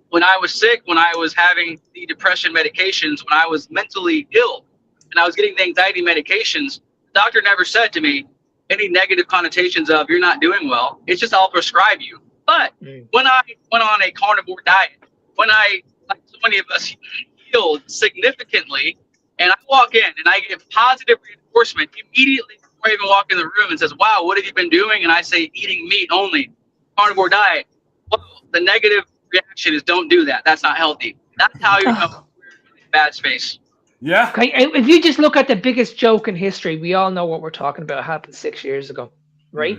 when I was sick, when I was having the depression medications, when I was mentally ill, and I was getting the anxiety medications, the doctor never said to me any negative connotations of you're not doing well. It's just I'll prescribe you. But when I went on a carnivore diet, when I, like so many of us, healed significantly, and I walk in and I get positive reinforcement immediately before I even walk in the room and says, wow, what have you been doing? And I say, eating meat only, carnivore diet. Well, the negative reaction is don't do that. That's not healthy. That's how you come in a bad space. Yeah. Okay, if you just look at the biggest joke in history, we all know what we're talking about. It happened 6 years ago, right?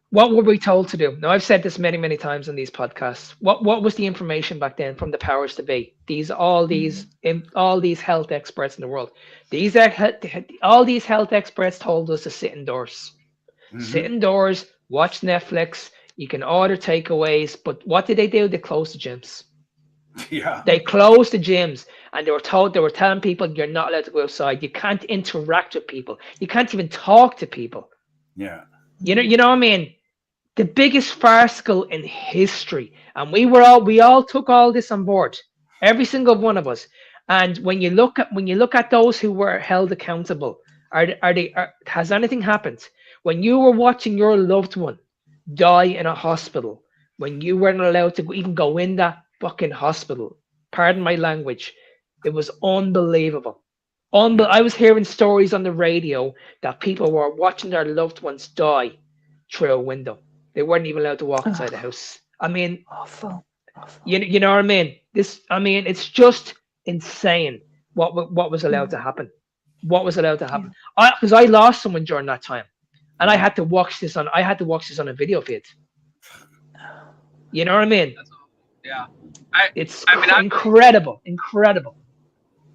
What were we told to do? Now, I've said this many, many times on these podcasts. What was the information back then from the powers to be? All these health experts in the world. All these health experts told us to sit indoors. Sit indoors, watch Netflix. You can order takeaways, but what did they do? They closed the gyms. Yeah. They closed the gyms, and they were telling people you're not allowed to go outside. You can't interact with people. You can't even talk to people. Yeah. You know what I mean? The biggest farcical in history, and we all took all this on board, every single one of us. And when you look at those who were held accountable, has anything happened? When you were watching your loved one die in a hospital, when you weren't allowed to even go in that fucking hospital, pardon my language, it was unbelievable. I was hearing stories on the radio that people were watching their loved ones die through a window. They weren't even allowed to walk inside the house. I mean, awful. You know what I mean? It's just insane what was allowed to happen. What was allowed to happen? Because I lost someone during that time, and I had to watch this on a video feed. You know what I mean? Yeah. It's incredible.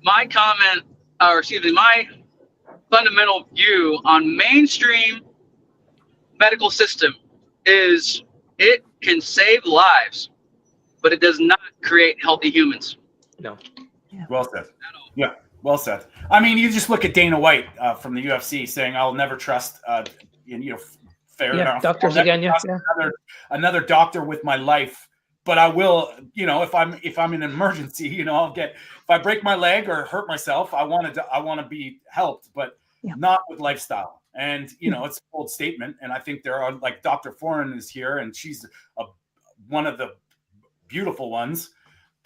My comment, my fundamental view on mainstream medical system is it can save lives, but it does not create healthy humans. No. Yeah. Well said. Yeah, well said. I mean, you just look at Dana White from the UFC saying, "I'll never trust, fair enough. Doctors again, another doctor with my life." But I will, if I'm in an emergency, I'll get, if I break my leg or hurt myself, I want to be helped, but not with lifestyle. And, it's a bold statement. And I think there are, like, Dr. Foran is here, and she's one of the beautiful ones.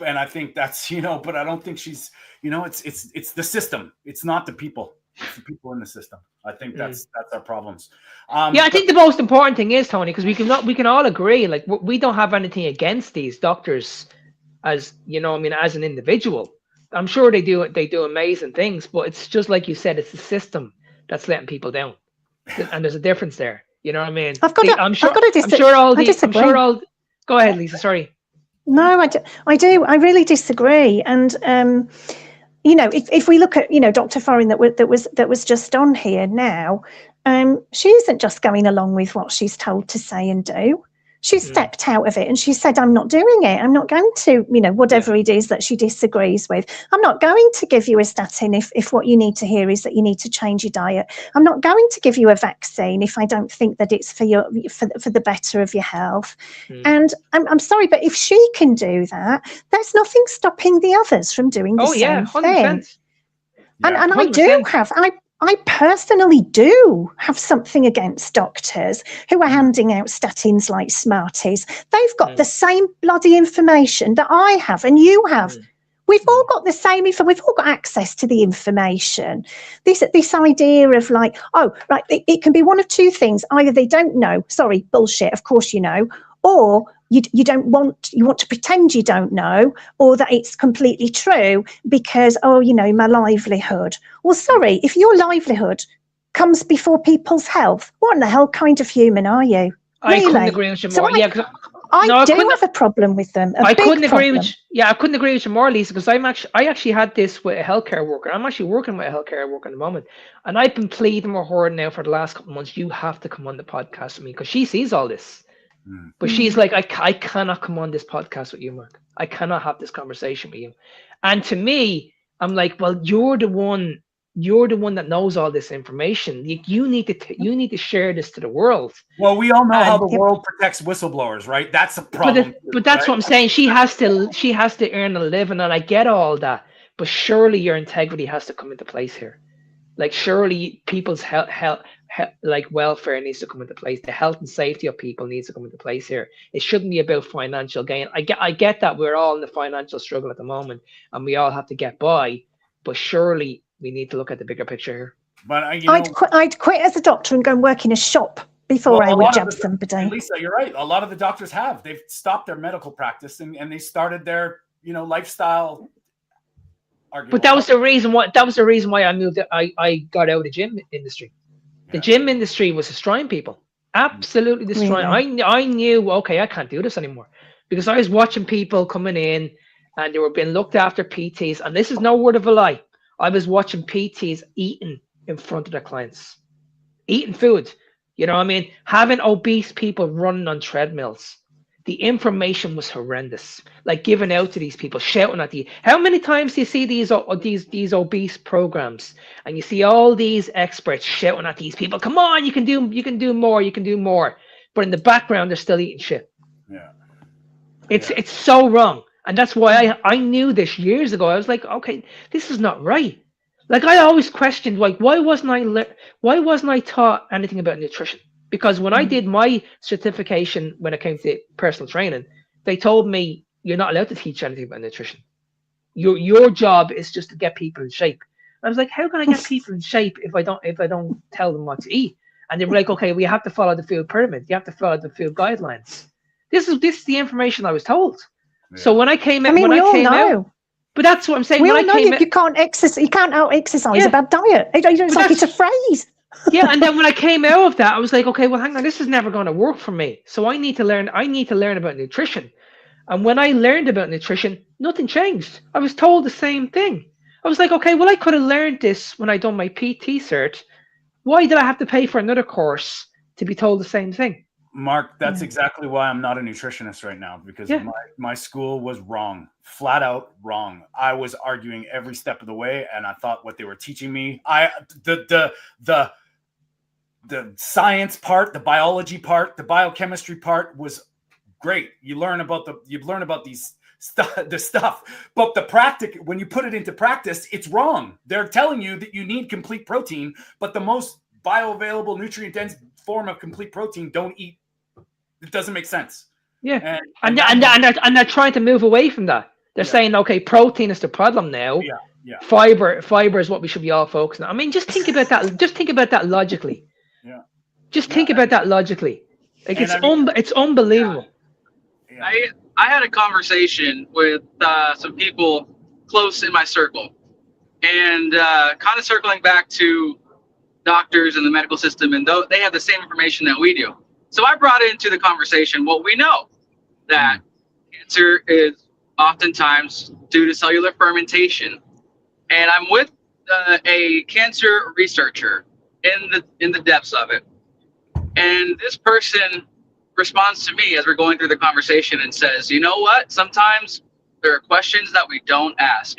And I think that's, but I don't think she's, it's the system. It's not the people. It's the people in the system. I think that's our problems. I think the most important thing is, Tony, because we can all agree, like, we don't have anything against these doctors as an individual. I'm sure they do amazing things, but it's just like you said, it's the system that's letting people down, and there's a difference there. You know what I mean? I'm sure all. Go ahead, Lisa. Sorry. No, I do. I really disagree, and if we look at Dr. Foran that was just on here now, she isn't just going along with what she's told to say and do. She stepped out of it and she said, I'm not doing it. I'm not going to, whatever it is that she disagrees with. I'm not going to give you a statin if what you need to hear is that you need to change your diet. I'm not going to give you a vaccine if I don't think that it's for the better of your health. And I'm sorry, but if she can do that, there's nothing stopping the others from doing the same 100%. thing. And I 100%. do have, I personally do have something against doctors who are handing out statins like Smarties. They've got the same bloody information that I have and you have. We've all got the same info. We've all got access to the information. This idea of like, oh, right, it can be one of two things. Either they don't know, sorry, bullshit, of course you know, or you want to pretend you don't know, or that it's completely true because, my livelihood. Well, sorry, if your livelihood comes before people's health, what in the hell kind of human are you? I Really? couldn't agree with you more. I do have a problem with them. I couldn't agree with you more, Lisa, because I actually had this with a healthcare worker. I'm actually working with a healthcare worker at the moment, and I've been pleading with her now for the last couple of months. You have to come on the podcast with me because she sees all this. But she's like, I cannot come on this podcast with you, Mark. I cannot have this conversation with you. And to me, I'm like, well, you're the one that knows all this information. You need to share this to the world. Well, we all know how the world protects whistleblowers, right? That's a problem. But that's what I'm saying. She has to earn a living, and I get all that. But surely your integrity has to come into place here. Like surely people's health like welfare needs to come into place. The health and safety of people needs to come into place here. It shouldn't be about financial gain. I get that we're all in the financial struggle at the moment, and we all have to get by. But surely we need to look at the bigger picture here. But I'd quit as a doctor and go and work in a shop before I would jab somebody. Lisa, you're right. A lot of the doctors they've stopped their medical practice and they started their lifestyle. But that was the reason why I moved. I got out of the gym industry. The gym industry was destroying people, absolutely destroying. Really? I knew, okay, I can't do this anymore because I was watching people coming in and they were being looked after PTs, and this is no word of a lie. I was watching PTs eating in front of their clients, eating food. You know what I mean? Having obese people running on treadmills. The information was horrendous. Like giving out to these people, shouting at you. How many times do you see these obese programs, and you see all these experts shouting at these people? Come on, you can do more. But in the background, they're still eating shit. Yeah. It's so wrong, and that's why I knew this years ago. I was like, okay, this is not right. Like I always questioned, like why wasn't I taught anything about nutrition? Because when I did my certification, when it came to personal training, they told me you're not allowed to teach anything about nutrition. Your job is just to get people in shape. I was like, how can I get people in shape if I don't tell them what to eat? And they were like, okay, we have to follow the food pyramid. You have to follow the food guidelines. This is the information I was told. Yeah. So when I came out, but that's what I'm saying. We all know you can't exercise. You can't out exercise a bad diet. It's like it's a phrase. Yeah, and then when I came out of that, I was like, okay, well, hang on, this is never going to work for me. So I need to learn about nutrition. And when I learned about nutrition, nothing changed. I was told the same thing. I was like, okay, well, I could have learned this when I done my PT cert. Why did I have to pay for another course to be told the same thing? Mark, that's exactly why I'm not a nutritionist right now, because my school was wrong, flat out wrong. I was arguing every step of the way, and I thought what they were teaching me, the science part, the biology part, the biochemistry part was great. You learn about these stuff, but when you put it into practice, it's wrong. They're telling you that you need complete protein, but the most bioavailable nutrient dense form of complete protein, don't eat. It doesn't make sense. Yeah, and they're trying to move away from that. They're saying, okay, protein is the problem now. Yeah. Fiber is what we should be all focusing on. I mean, just think about that. Just think about that logically. Yeah. Just think about that logically. Like it's unbelievable. Yeah. I had a conversation with some people close in my circle, and kind of circling back to doctors in the medical system, and they have the same information that we do. So I brought into the conversation what we know, that cancer is oftentimes due to cellular fermentation. And I'm with a cancer researcher in the depths of it. And this person responds to me as we're going through the conversation and says, you know what? Sometimes there are questions that we don't ask.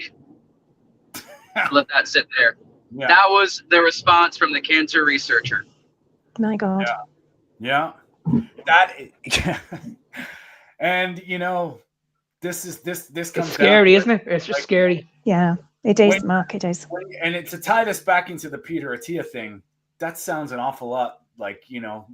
Let that sit there. Yeah. That was the response from the cancer researcher. My God. Yeah. And you know, this comes It's scary, down, isn't it? It's just scary. Yeah, it is, Mark. It is. And to tie this back into the Peter Attia thing, that sounds an awful lot like, you know,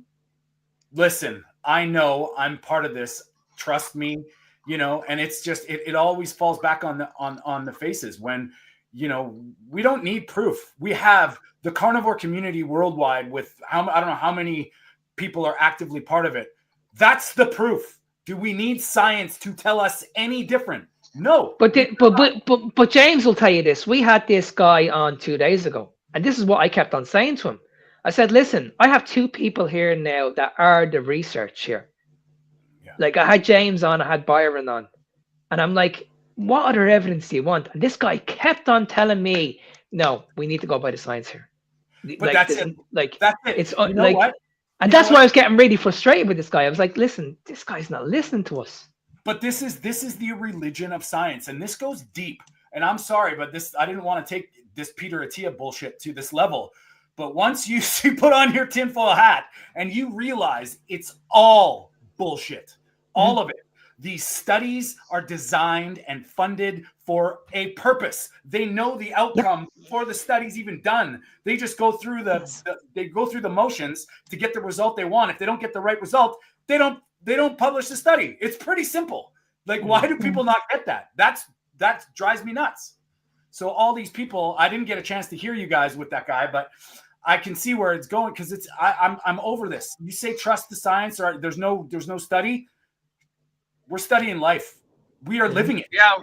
listen, I know I'm part of this. Trust me, you know, and it's just it always falls back on the faces when, you know, we don't need proof. We have the carnivore community worldwide with I don't know how many people are actively part of it. That's the proof. Do we need science to tell us any different? No. But James will tell you this. We had this guy on 2 days ago, and this is what I kept on saying to him. I said, listen, I have two people here now that are the research here. Yeah. Like I had James on, I had Byron on, and I'm like, what other evidence do you want? And this guy kept on telling me, no, we need to go by the science here. But like, that's it. Like that's it. It's you know like, what? And that's why I was getting really frustrated with this guy. I was like, listen, this guy's not listening to us. But this is the religion of science, and this goes deep. And I'm sorry, but I didn't want to take this Peter Attia bullshit to this level. But once you put on your tinfoil hat and you realize it's all bullshit, all of it. These studies are designed and funded for a purpose. They know the outcome before the study's even done. They just go through the motions to get the result they want. If they don't get the right result, they don't publish the study. It's pretty simple. Like, why do people not get that? That drives me nuts. So all these people, I didn't get a chance to hear you guys with that guy, but I can see where it's going because I'm over this. You say trust the science, or there's no study. We're studying life. We are living it. Yeah.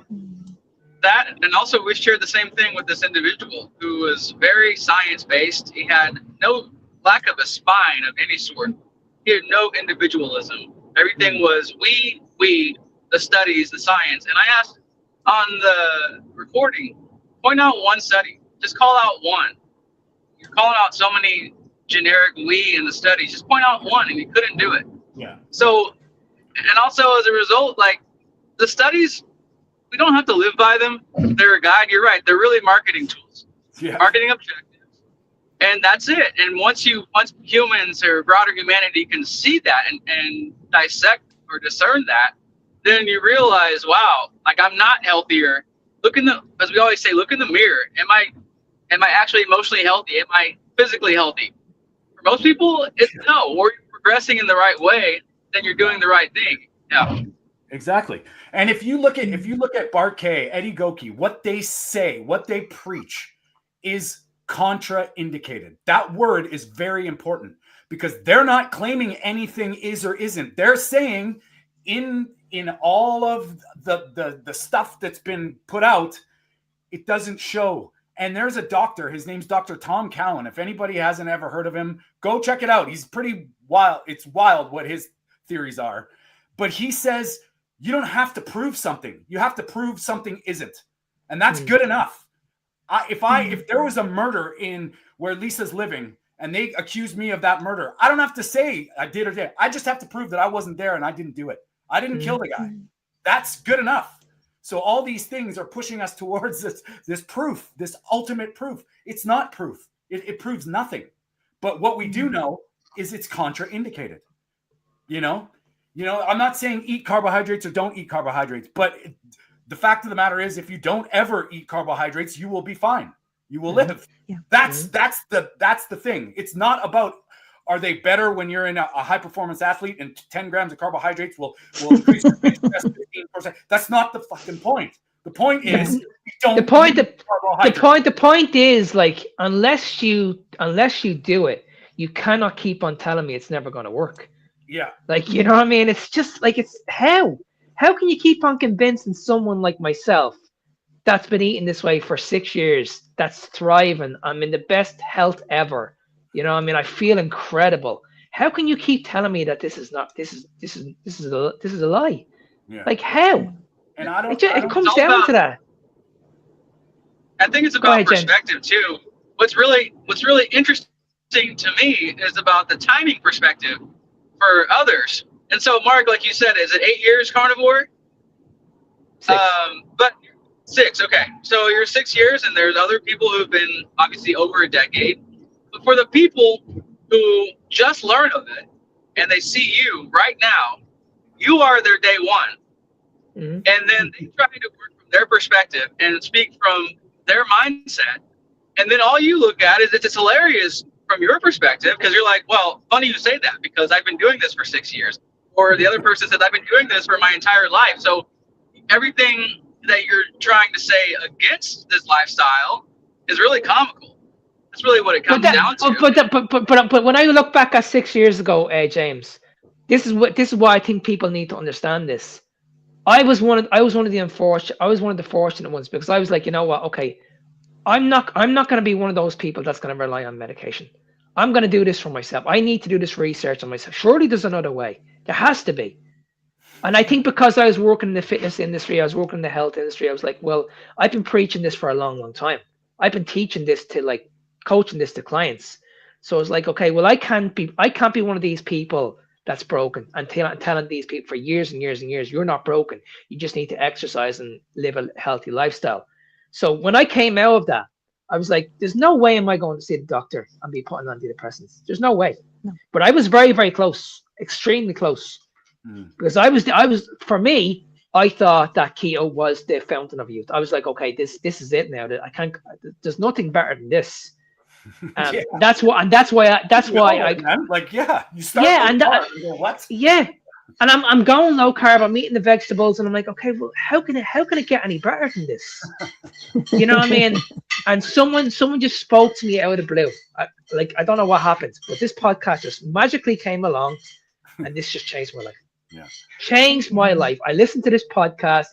That, and also we shared the same thing with this individual who was very science-based. He had no lack of a spine of any sort. He had no individualism. Everything was we, the studies, the science. And I asked on the recording, point out one study. Just call out one. You're calling out so many generic we in the studies. Just point out one, and he couldn't do it. Yeah. So, and also as a result, like the studies, we don't have to live by them. They're a guide. You're right. They're really marketing tools, marketing objectives, and that's it. And once humans or broader humanity can see that and dissect or discern that, then you realize, wow, like I'm not healthier. As we always say, look in the mirror. Am I actually emotionally healthy? Am I physically healthy? For most people, it's no. Or you're progressing in the right way, then you're doing the right thing. Yeah. Exactly. And if you look at Bart K, Eddie Goki, what they say, what they preach is contraindicated. That word is very important because they're not claiming anything is or isn't. They're saying in all of the stuff that's been put out, it doesn't show. And there's a doctor, his name's Dr. Tom Cowan. If anybody hasn't ever heard of him, go check it out. He's pretty wild. It's wild what his theories are. But he says you don't have to prove something. You have to prove something isn't. And that's good enough. If there was a murder in where Lisa's living and they accuse me of that murder, I don't have to say I did or didn't. I just have to prove that I wasn't there and I didn't do it. I didn't kill the guy. That's good enough. So all these things are pushing us towards this proof, this ultimate proof. It's not proof. It proves nothing. But what we do know is it's contraindicated. You know, I'm not saying eat carbohydrates or don't eat carbohydrates, but the fact of the matter is, if you don't ever eat carbohydrates, you will be fine. You will live. Yeah. That's the thing. It's not about, are they better when you're in a high performance athlete and 10 grams of carbohydrates will increase your bench press 15%. That's not the fucking point. The point is, you don't the point is, like, unless you do it, you cannot keep on telling me it's never going to work. Yeah. Like, you know what I mean? It's just like, it's how can you keep on convincing someone like myself that's been eating this way for 6 years, that's thriving, I'm in the best health ever. You know what I mean? I feel incredible. How can you keep telling me that this is a lie? Yeah. Like, how? And it comes down to that. I think it's about perspective too. What's really interesting to me is about the timing perspective for others And so, Mark, like you said, is it 8 years carnivore? 6. But 6, okay. So you're 6 years, and there's other people who've been obviously over a decade. But for the people who just learn of it and they see you right now, you are their day one. Mm-hmm. And then they try to work from their perspective and speak from their mindset. And then all you look at is it's hilarious from your perspective because you're like, well, funny you say that because I've been doing this for 6 years. Or the other person says, I've been doing this for my entire life. So everything that you're trying to say against this lifestyle is really comical. That's really what it comes down to. But when I look back at 6 years ago, James, this is why I think people need to understand this. I was one of the fortunate ones because I was like, you know what? Okay, I'm not going to be one of those people that's going to rely on medication. I'm going to do this for myself. I need to do this research on myself. Surely there's another way. There has to be. And I think because I was working in the fitness industry, I was working in the health industry, I was like, well, I've been preaching this for a long, long time. I've been teaching this to like coaching this to clients. So it's like, okay, well, I can't be one of these people that's broken and telling these people for years and years and years, you're not broken. You just need to exercise and live a healthy lifestyle. So when I came out of that, I was like, there's no way am I going to see the doctor and be putting on antidepressants. There's no way. No. But I was very, very close, extremely close. Because I was for me, I thought that keto was the fountain of youth. I was like, okay, this is it now. That I can't. There's nothing better than this. Yeah. That's why I like, yeah, you start. Yeah, and you go, what? Yeah, and I'm going low carb. I'm eating the vegetables, and I'm like, okay, well, how can it get any better than this? You know what I mean? And someone just spoke to me out of the blue. I don't know what happened, but this podcast just magically came along, and this just changed my life. Yeah. Changed my life. I listened to this podcast.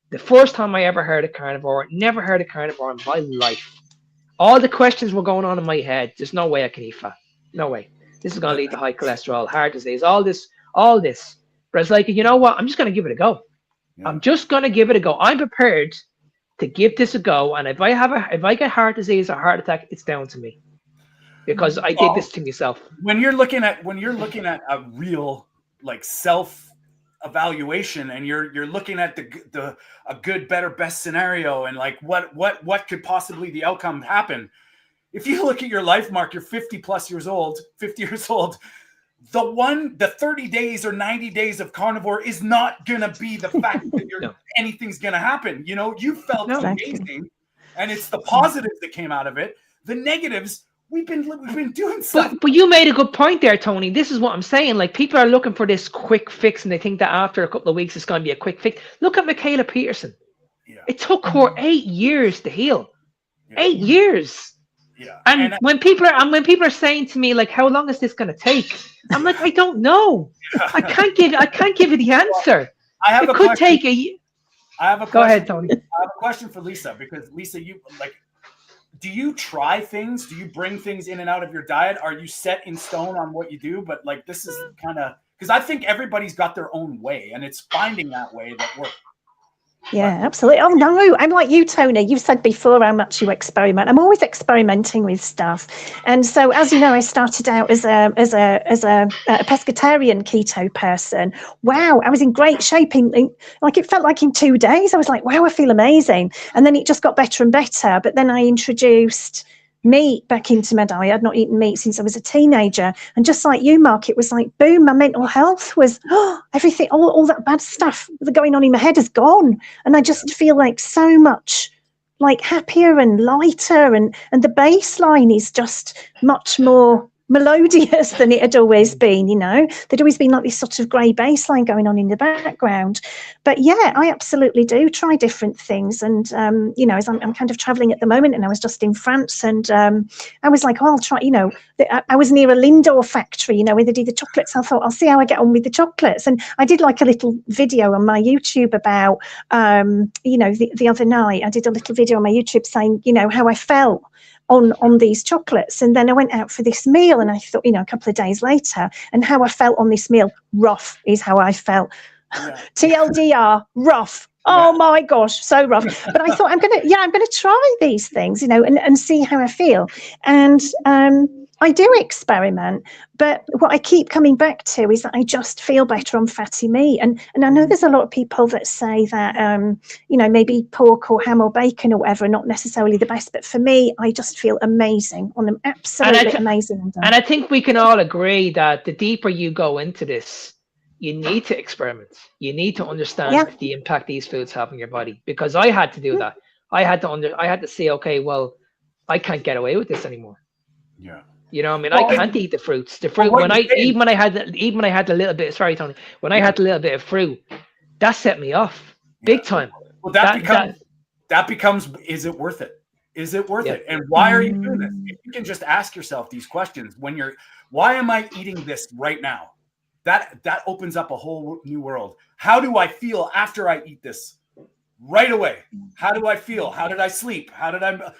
The first time I ever heard of carnivore, never heard of carnivore in my life. All the questions were going on in my head. There's no way I can eat fat. No way. This is going to lead to high cholesterol, heart disease, all this. But it's like, you know what? I'm just going to give it a go. Yeah. I'm just going to give it a go. I'm prepared to give this a go. And if I get heart disease or heart attack, it's down to me because I did this to myself. When you're looking at a real like self evaluation and you're looking at a good, better, best scenario and like what could possibly the outcome happen. If you look at your life, Mark, you're 50 years old, the 30 days or 90 days of carnivore is not going to be the fact that anything's going to happen. You know, you felt amazing and it's the positives that came out of it. The negatives, we've been doing stuff. But you made a good point there, Tony. This is what I'm saying. Like, people are looking for this quick fix and they think that after a couple of weeks it's going to be a quick fix. Look at Michaela Peterson. Yeah. It took her 8 years to heal. Yeah. 8 years. Yeah. And when people are saying to me like, how long is this going to take? I'm like, I don't know. I can't give you the answer. I have Go ahead, Tony. I have a question for Lisa, because Lisa, you like, do you try things? Do you bring things in and out of your diet? Are you set in stone on what you do? But like, this is kind of, because I think everybody's got their own way, and it's finding that way that works. Yeah, absolutely. Oh no, I'm like you, Tony. You've said before how much you experiment. I'm always experimenting with stuff, and so as you know, I started out as a pescatarian keto person. Wow, I was in great shape. Like it felt like in 2 days, I was like, wow, I feel amazing. And then it just got better and better. But then I introduced meat back into my diet. I'd not eaten meat since I was a teenager, and just like you, Mark, it was like boom, my mental health was everything, all that bad stuff going on in my head is gone, and I just feel like so much like happier and lighter, and the baseline is just much more melodious than it had always been. You know, there'd always been like this sort of grey baseline going on in the background. But yeah, I absolutely do try different things. And you know, as I'm kind of traveling at the moment, and I was just in France, and I was like, oh, I'll try, you know, I was near a Lindor factory, you know, where they do the chocolates. I thought, I'll see how I get on with the chocolates. And I did like a little video on my YouTube about you know, the other night I did a little video on my YouTube saying, you know, how I felt on these chocolates. And then I went out for this meal, and I thought, you know, a couple of days later, and how I felt on this meal, rough is how I felt. Yeah. TLDR, rough. Oh my gosh, so rough. But I thought I'm gonna try these things, you know, and see how I feel. And I do experiment, but what I keep coming back to is that I just feel better on fatty meat. And I know there's a lot of people that say that, maybe pork or ham or bacon or whatever are not necessarily the best. But for me, I just feel amazing on them. Absolutely amazing on them. And I think we can all agree that the deeper you go into this, you need to experiment. You need to understand the impact these foods have on your body. Because I had to do that. I had to say, okay, well, I can't get away with this anymore. Yeah. You know, I mean, I can't eat the fruits. The fruit when I had a little bit. Sorry, Tony. When I had a little bit of fruit, that set me off big time. Well, that becomes. Is it worth it? Is it worth it? And why are you doing this? If you can just ask yourself these questions why am I eating this right now? That opens up a whole new world. How do I feel after I eat this? Right away. How do I feel? How did I sleep? How did I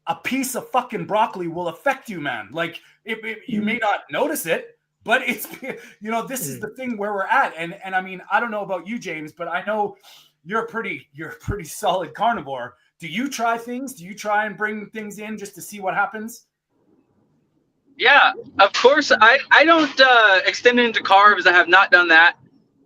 a piece of fucking broccoli will affect you, man. Like you may not notice it, but it's, this is the thing where we're at. And I mean, I don't know about you, James, but I know you're a pretty solid carnivore. Do you try things? Do you try and bring things in just to see what happens? Yeah, of course. I don't extend it into carbs. I have not done that,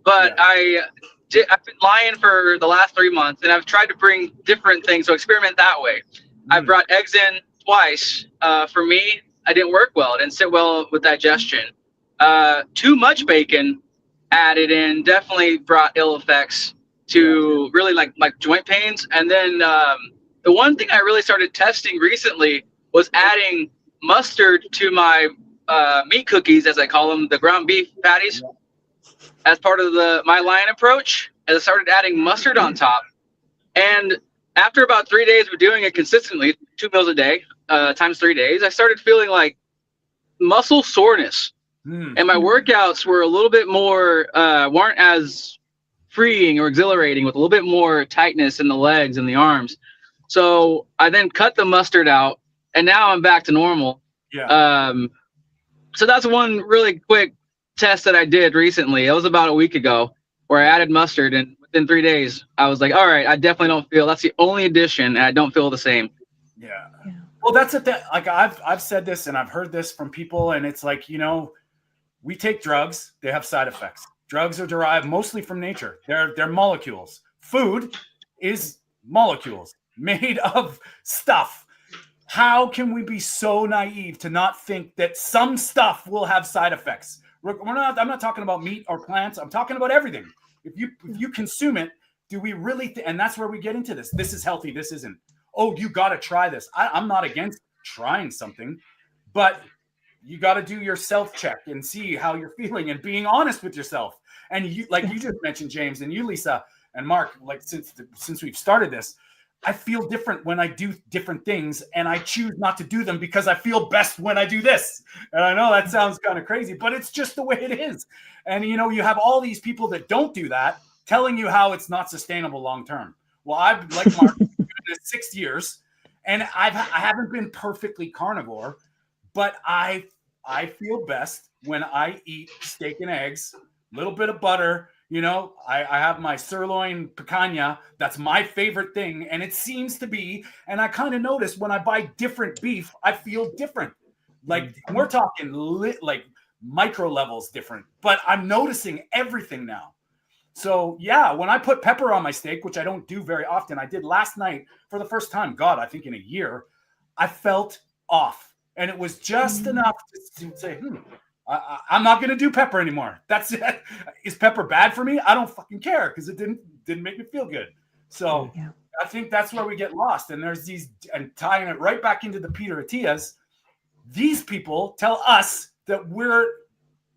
but I've been lying for the last 3 months, and I've tried to bring different things. So experiment that way. I brought eggs in twice. For me, I didn't work well. It didn't sit well with digestion. Too much bacon added in definitely brought ill effects to really like joint pains. And then the one thing I really started testing recently was adding mustard to my meat cookies, as I call them, the ground beef patties, as part of my lion approach. And I started adding mustard on top. And after about 3 days of doing it consistently, 2 meals a day, times 3 days, I started feeling like muscle soreness. And my workouts were a little bit more, weren't as freeing or exhilarating, with a little bit more tightness in the legs and the arms. So I then cut the mustard out, and now I'm back to normal. Yeah. So that's one really quick test that I did recently. It was about a week ago, where I added mustard, and within 3 days, I was like, all right, I definitely don't feel, that's the only addition, and I don't feel the same. Yeah. Well, that's it. Like I've said this, and I've heard this from people, and it's like, we take drugs, they have side effects. Drugs are derived mostly from nature. They're molecules. Food is molecules made of stuff. How can we be so naive to not think that some stuff will have side effects? I'm not talking about meat or plants. I'm talking about everything. If you consume it, do we really? And that's where we get into this. This is healthy. This isn't. Oh, you got to try this. I'm not against trying something, but you got to do your self check and see how you're feeling and being honest with yourself. And you, like you just mentioned, James, and you, Lisa, and Mark, like since we've started this, I feel different when I do different things, and I choose not to do them because I feel best when I do this. And I know that sounds kind of crazy, but it's just the way it is. And, you have all these people that don't do that telling you how it's not sustainable long-term. Well, I've, like Mark, been doing this 6 years, and I haven't been perfectly carnivore, but I feel best when I eat steak and eggs, a little bit of butter. I have my sirloin picanha. That's my favorite thing. And it seems to be, and I kind of notice when I buy different beef, I feel different. Like we're talking like micro levels different, but I'm noticing everything now. So yeah, when I put pepper on my steak, which I don't do very often, I did last night for the first time, God, I think in a year, I felt off. And it was just enough to say, I'm not going to do pepper anymore. That's it. Is pepper bad for me? I don't fucking care because it didn't make me feel good. So I think that's where we get lost. And there's these, and tying it right back into the Peter Attias, these people tell us that we're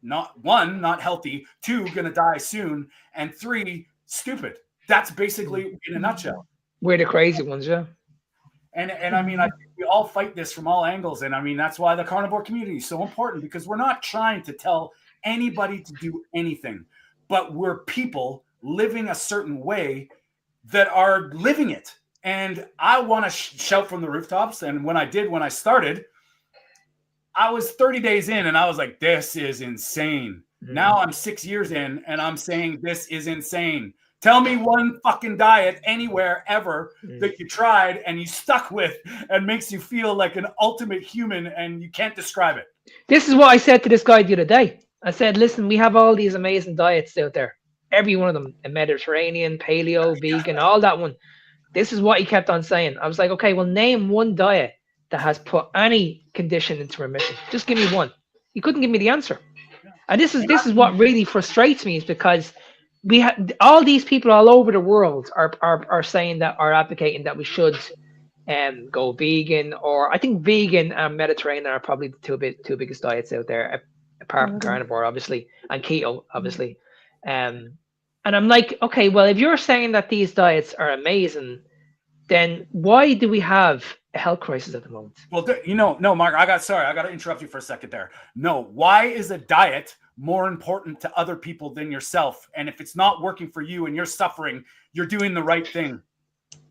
not healthy, 2, going to die soon, and 3, stupid. That's basically in a nutshell. We're the crazy ones, yeah. And I mean, I think we all fight this from all angles. And I mean, that's why the carnivore community is so important, because we're not trying to tell anybody to do anything, but we're people living a certain way that are living it. And I want to shout from the rooftops. And when I started, I was 30 days in and I was like, this is insane. Now I'm 6 years in and I'm saying this is insane. Tell me one fucking diet anywhere ever that you tried and you stuck with and makes you feel like an ultimate human and you can't describe it. This is what I said to this guy the other day. I said, listen, we have all these amazing diets out there. Every one of them, a Mediterranean, paleo, vegan, all that one. This is what he kept on saying. I was like, okay, well, name one diet that has put any condition into remission. Just give me one. He couldn't give me the answer. And this is what really frustrates me, is because we have all these people all over the world are saying that, are advocating that we should go vegan, or I think vegan and Mediterranean are probably the two biggest diets out there, apart from carnivore, obviously, and keto, obviously. And I'm like, okay, well, if you're saying that these diets are amazing, then why do we have a health crisis at the moment? Well, no, Mark, I got to interrupt you for a second there. No, why is a diet more important to other people than yourself? And if it's not working for you and you're suffering, you're doing the right thing.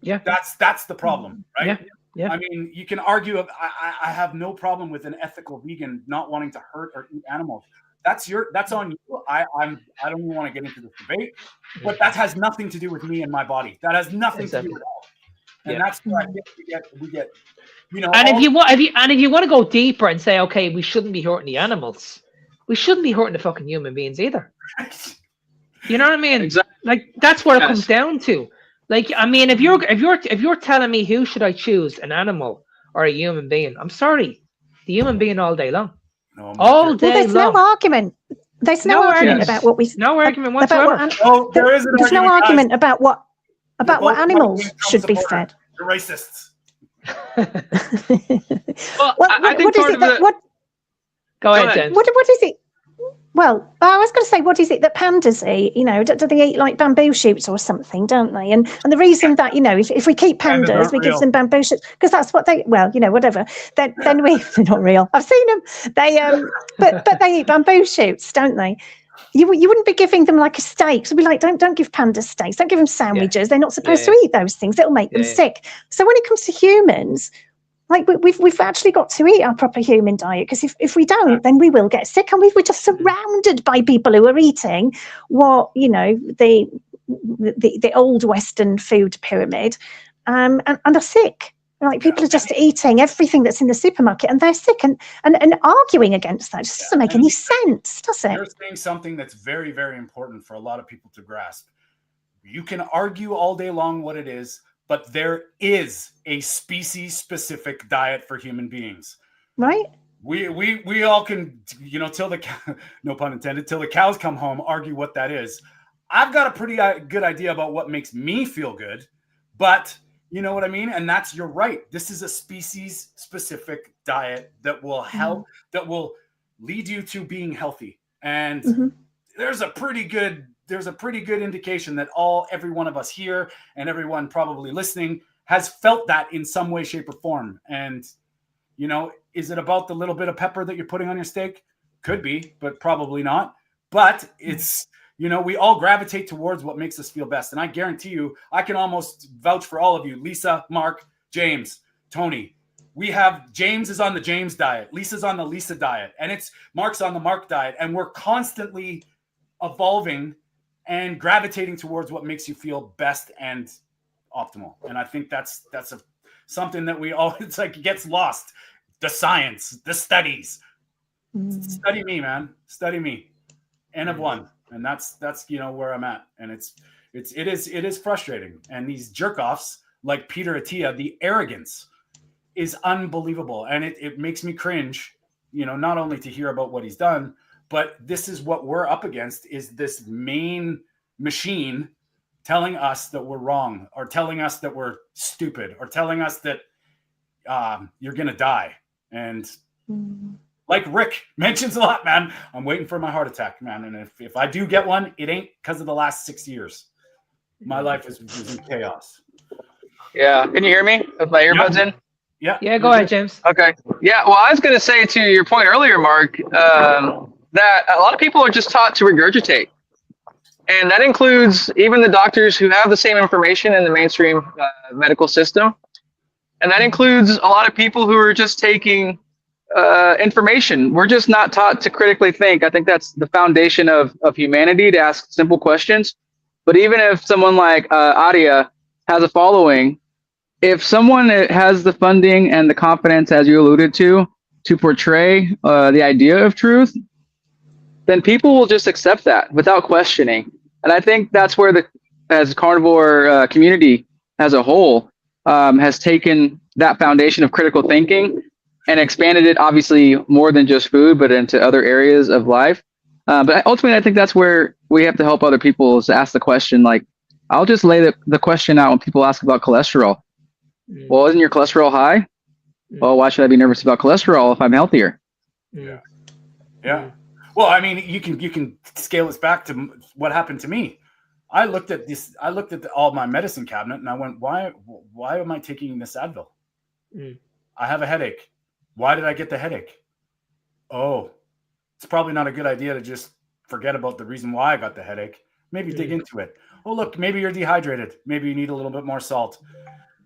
Yeah, that's the problem, right? Yeah. I mean, you can argue. I have no problem with an ethical vegan not wanting to hurt or eat animals. That's on you. I don't even want to get into this debate, but that has nothing to do with me and my body. That has nothing to do with health. And that's why we get, you know. And if you want to go deeper and say, okay, we shouldn't be hurting the animals, we shouldn't be hurting the fucking human beings either. You know what I mean? Exactly. Like, that's what it comes down to. Like, I mean, if you're telling me who should I choose, an animal or a human being, I'm sorry, the human being all day long. All day there's long. no argument. There's no argument about what we. No argument whatsoever. There is an there's no argument about what animals should be fed. You're racists. Well, I think what is it that Go ahead, James. What is it? Well, I was going to say, what is it that pandas eat? You know, do they eat like bamboo shoots or something, don't they? And the reason that, you know, if we keep pandas, we give them bamboo shoots, because that's what they, well, you know, whatever. Then they're not real. I've seen them. They but they eat bamboo shoots, don't they? You wouldn't be giving them like a steak. So be like, don't give pandas steaks. Don't give them sandwiches. Yeah. They're not supposed to eat those things. It'll make them sick. So when it comes to humans, like we've actually got to eat our proper human diet, because if we don't, then we will get sick, and we're just surrounded by people who are eating what, you know, the old Western food pyramid, and are sick. Like, people are just eating everything that's in the supermarket, and they're sick, and arguing against that just doesn't make any sense, does it? You're saying something that's very, very important for a lot of people to grasp. You can argue all day long what it is, but there is a species-specific diet for human beings. Right. We all can, you know, till the no pun intended, till the cows come home, argue what that is. I've got a pretty good idea about what makes me feel good, but you know what I mean? And you're right. This is a species-specific diet that will help, that will lead you to being healthy. And there's a pretty good indication that every one of us here and everyone probably listening has felt that in some way, shape, or form. And, you know, is it about the little bit of pepper that you're putting on your steak? Could be, but probably not. But it's, you know, we all gravitate towards what makes us feel best. And I guarantee you, I can almost vouch for all of you, Lisa, Mark, James, Tony. James is on the James diet. Lisa's on the Lisa diet. And Mark's on the Mark diet. And we're constantly evolving and gravitating towards what makes you feel best and optimal. And I think that's something that it's like, it gets lost. The science, the studies. Study me, man. Study me. N of one. And that's you know where I'm at. And it is frustrating. And these jerk-offs like Peter Attia, the arrogance is unbelievable. And it makes me cringe, you know, not only to hear about what he's done, but this is what we're up against, is this main machine telling us that we're wrong, or telling us that we're stupid, or telling us that you're going to die. And like Rick mentions a lot, man, I'm waiting for my heart attack, man. And if I do get one, it ain't because of the last 6 years. My life is in chaos. Yeah. Can you hear me with my earbuds in? Yeah. Yeah, go ahead, James. Okay. Yeah. Well, I was going to say, to your point earlier, Mark, that a lot of people are just taught to regurgitate. And that includes even the doctors who have the same information in the mainstream medical system. And that includes a lot of people who are just taking information. We're just not taught to critically think. I think that's the foundation of humanity, to ask simple questions. But even if someone like Adia has a following, if someone has the funding and the confidence, as you alluded to portray the idea of truth, then people will just accept that without questioning. And I think that's where as carnivore community as a whole has taken that foundation of critical thinking and expanded it, obviously more than just food, but into other areas of life. But ultimately, I think that's where we have to help other people, is to ask the question. Like, I'll just lay the question out when people ask about cholesterol. Well, isn't your cholesterol high? Well, why should I be nervous about cholesterol if I'm healthier? Yeah. Well, I mean, you can scale this back to what happened to me. I looked at all my medicine cabinet and I went, why am I taking this Advil? I have a headache. Why did I get the headache? Oh, it's probably not a good idea to just forget about the reason why I got the headache. Maybe dig into it. Oh, look, maybe you're dehydrated. Maybe you need a little bit more salt.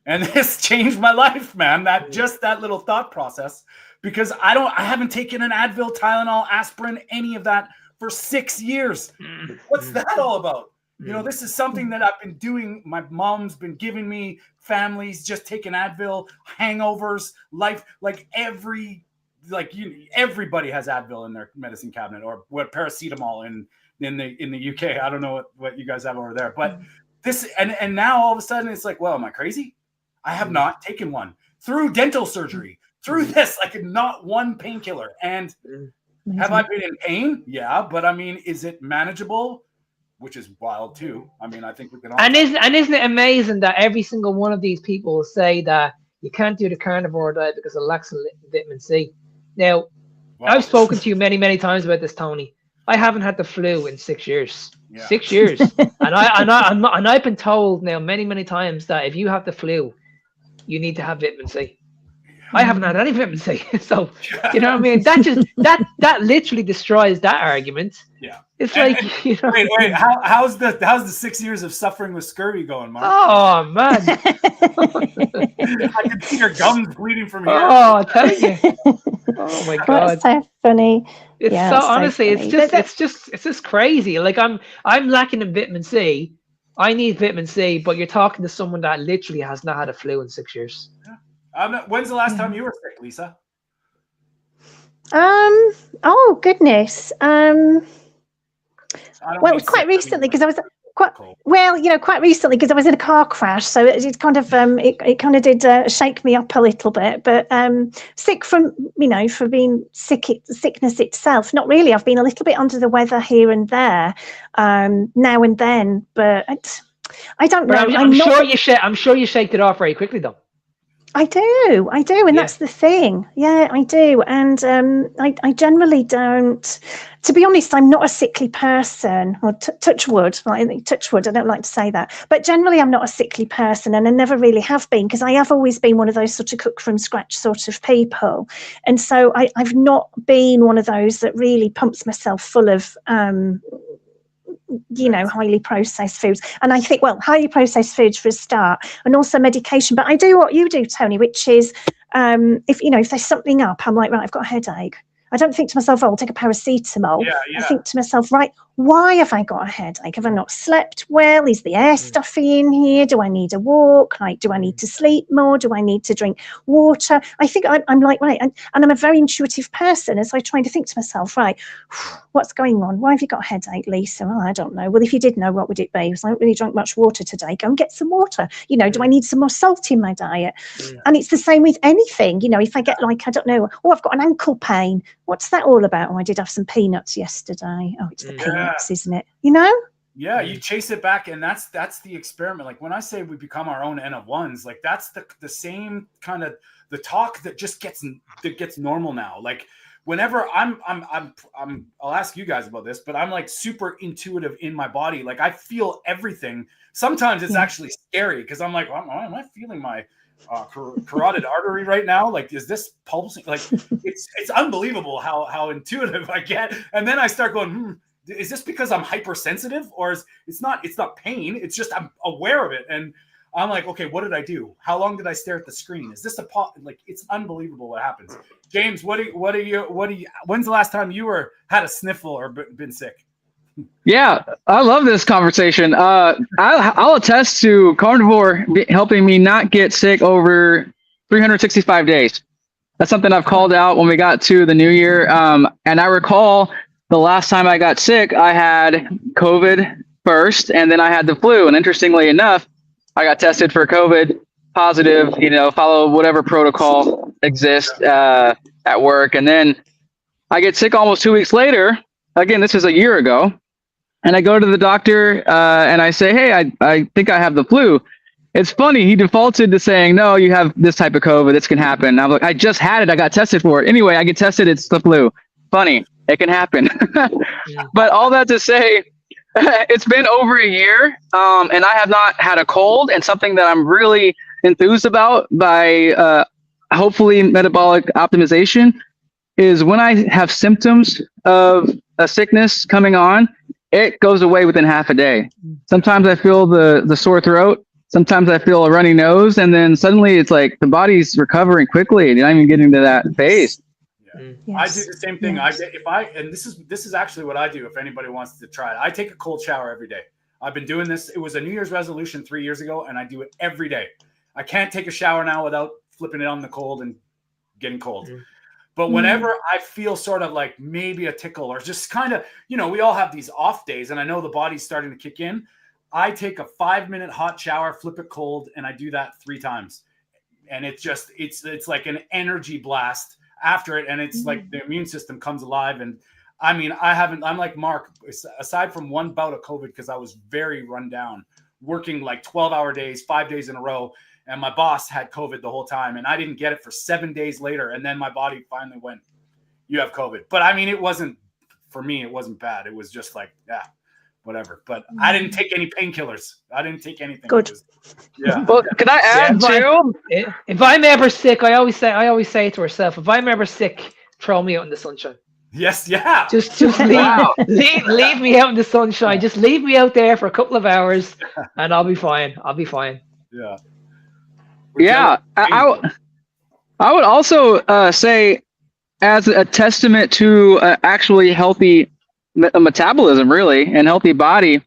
And this changed my life, man. That little thought process, because I haven't taken an Advil, Tylenol, aspirin, any of that for 6 years. What's that all about? You know, this is something that I've been doing. My mom's been giving me, families just taking Advil, hangovers, life, like everybody has Advil in their medicine cabinet, or what, paracetamol in the UK. I don't know what you guys have over there, but this, and now all of a sudden it's like, well, am I crazy? I have not taken one through dental surgery, through this, like not one painkiller. And have I been in pain? Yeah, but I mean, is it manageable? Which is wild too. I mean, I think we can all. And isn't it amazing that every single one of these people say that you can't do the carnivore diet because it lacks vitamin C? Now, I've spoken to you many, many times about this, Tony. I haven't had the flu in 6 years. 6 years, and I've been told now many, many times that if you have the flu, you need to have vitamin C. I haven't had any vitamin C, so you know what I mean. That literally destroys that argument. Yeah, it's like, you know. Wait. How's the 6 years of suffering with scurvy going, Mark? Oh man, I can see your gums bleeding from here. Oh, I'm telling you. Oh my God, that's so funny. It's yeah, so it's honestly, so it's just crazy. Like I'm lacking in vitamin C. I need vitamin C, but you're talking to someone that literally has not had a flu in 6 years. When's the last time you were sick, Lisa? Oh goodness. Well, it was quite recently because I was quite recently because I was in a car crash, so it kind of it kind of did shake me up a little bit. But sick from for being sickness itself, not really. I've been a little bit under the weather here and there, now and then, but I don't know. I'm sure you shaked it off very quickly though. I do, and that's the thing. Yeah, I do, and I generally don't. To be honest, I'm not a sickly person, or touch wood. Touch wood. I don't like to say that, but generally, I'm not a sickly person, and I never really have been, because I have always been one of those sort of cook from scratch sort of people, and so I've not been one of those that really pumps myself full of highly processed foods. And I think, well, highly processed foods for a start, and also medication. But I do what you do, Tony, which is if there's something up, I'm like, right, I've got a headache. I don't think to myself, oh, I'll take a paracetamol. I think to myself, right, why have I got a headache? Have I not slept well? Is the air stuffy in here? Do I need a walk? Do I need to sleep more? Do I need to drink water? I think I'm like, right, and I'm a very intuitive person, and so I try to think to myself, right, what's going on? Why have you got a headache, Lisa? Oh, I don't know. Well, if you did know, what would it be? Because I haven't really drunk much water today. Go and get some water. Do I need some more salt in my diet? And it's the same with anything. If I get like, I don't know, I've got an ankle pain. What's that all about? Oh, I did have some peanuts yesterday. Oh, it's the peanuts, isn't it? Yeah, you chase it back, and that's the experiment. Like when I say we become our own N of ones, like that's the same kind of the talk that just gets normal now. Like whenever I'll ask you guys about this, but I'm like super intuitive in my body. Like I feel everything. Sometimes it's actually scary because I'm like, am I feeling my carotid artery right now? Like, is this pulsing? Like it's unbelievable how intuitive I get. And then I start going, is this because I'm hypersensitive, or it's not pain? It's just I'm aware of it, and I'm like, okay, what did I do? How long did I stare at the screen? Is this like? It's unbelievable what happens. James, what are you? When's the last time you had a sniffle or been sick? Yeah, I love this conversation. I'll attest to Carnivore helping me not get sick over 365 days. That's something I've called out when we got to the new year. And I recall the last time I got sick, I had COVID first, and then I had the flu. And interestingly enough, I got tested for COVID positive, follow whatever protocol exists at work. And then I get sick almost 2 weeks later. Again, this was a year ago. And I go to the doctor and I say, hey, I think I have the flu. It's funny. He defaulted to saying, no, you have this type of COVID. This can happen. I'm like, I just had it. I got tested for it. Anyway, I get tested. It's the flu. Funny. It can happen. But all that to say, it's been over a year and I have not had a cold. And something that I'm really enthused about by hopefully metabolic optimization is when I have symptoms of a sickness coming on, it goes away within half a day. Sometimes I feel the sore throat. Sometimes I feel a runny nose. And then suddenly it's like the body's recovering quickly and you're not even getting to that phase. Yeah. Yes. I do the same thing. Yes. This is actually what I do if anybody wants to try it. I take a cold shower every day. I've been doing this. It was a New Year's resolution 3 years ago, and I do it every day. I can't take a shower now without flipping it on the cold and getting cold. But whenever I feel sort of like maybe a tickle or just kind of, we all have these off days and I know the body's starting to kick in. I take a 5-minute hot shower, flip it cold, and I do that 3 times. And it's like an energy blast after it. And it's like the immune system comes alive. And I mean, I'm like Mark, aside from one bout of COVID, because I was very run down, working like 12-hour days, 5 days in a row. And my boss had COVID the whole time, and I didn't get it for 7 days later. And then my body finally went, you have COVID. But I mean, it wasn't bad. It was just like, yeah, whatever. But I didn't take any painkillers. I didn't take anything. Good. Yeah. Well, can I add too? If I'm ever sick, I always say to herself, if I'm ever sick, throw me out in the sunshine. Yes, yeah. Just leave me out in the sunshine. Just leave me out there for a couple of hours, and I'll be fine. Yeah. Yeah, I would also say, as a testament to actually healthy metabolism, really, and healthy body,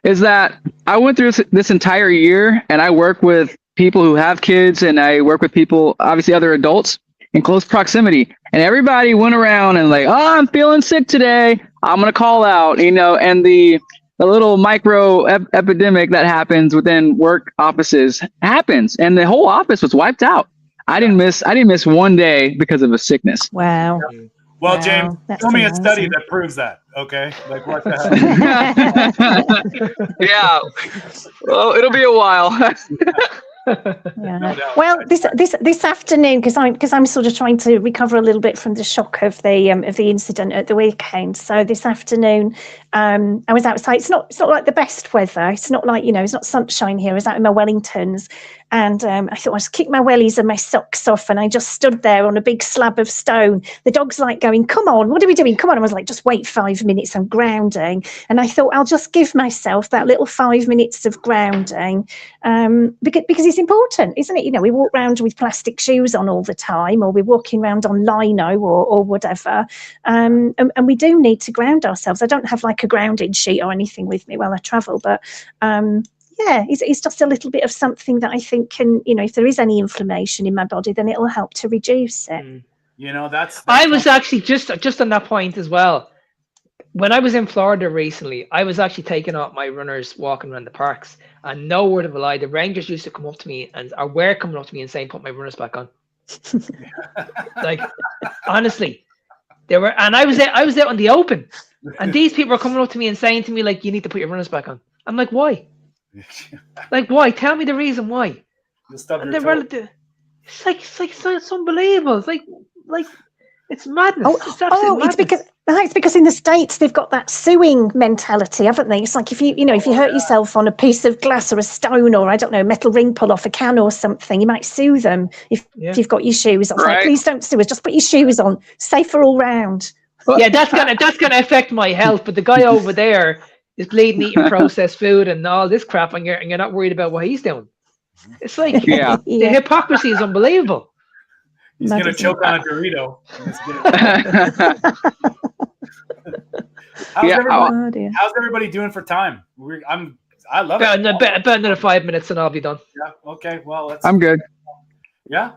is that I went through this entire year, and I work with people who have kids, and I work with people, obviously other adults, in close proximity, and everybody went around and like, oh, I'm feeling sick today. I'm gonna call out, and the little micro epidemic that happens within work offices happens, and the whole office was wiped out. I didn't miss 1 day because of a sickness. Wow. Well, James, show me a study that proves that. Okay, like what the hell? Yeah. Well, it'll be a while. Yeah. No well, this afternoon, because I'm sort of trying to recover a little bit from the shock of the incident at the weekend. So this afternoon, I was outside. It's not like the best weather. It's not like it's not sunshine here. I was out in my Wellingtons, and I thought I'd just kick my wellies and my socks off, and I just stood there on a big slab of stone. The dog's like going, "Come on, what are we doing? Come on!" I was like, "Just wait 5 minutes. I'm grounding." And I thought I'll just give myself that little 5 minutes of grounding, because it's important, isn't it? We walk around with plastic shoes on all the time, or we're walking around on lino or whatever, and we do need to ground ourselves. I don't have like a grounding sheet or anything with me while I travel, but yeah, it's just a little bit of something that I think can, if there is any inflammation in my body, then it'll help to reduce it. That's I was actually just on that point as well. When I was in Florida recently, I was actually taking out my runners walking around the parks, and no word of a lie, the rangers used to come up to me were coming up to me and saying, "Put my runners back on." Like, honestly, they were, and I was out on the open, and these people were coming up to me and saying to me, like, "You need to put your runners back on." I'm like, "Why?" Like, why? Tell me the reason why. And it's unbelievable. It's like it's madness. It's because in the States they've got that suing mentality, haven't they? It's like if you hurt yourself on a piece of glass or a stone or I don't know, metal ring pull off a can or something, you might sue them if you've got your shoes on. Right. Like, please don't sue us. Just put your shoes on. Safer all round. Yeah, that's gonna affect my health. But the guy over there is bleeding, eating processed food and all this crap, and you're not worried about what he's doing. It's like the hypocrisy is unbelievable. He's going to choke on a Dorito. How's everybody doing for time? I love it. About another 5 minutes and I'll be done. Yeah. Okay. Well, I'm good. Yeah.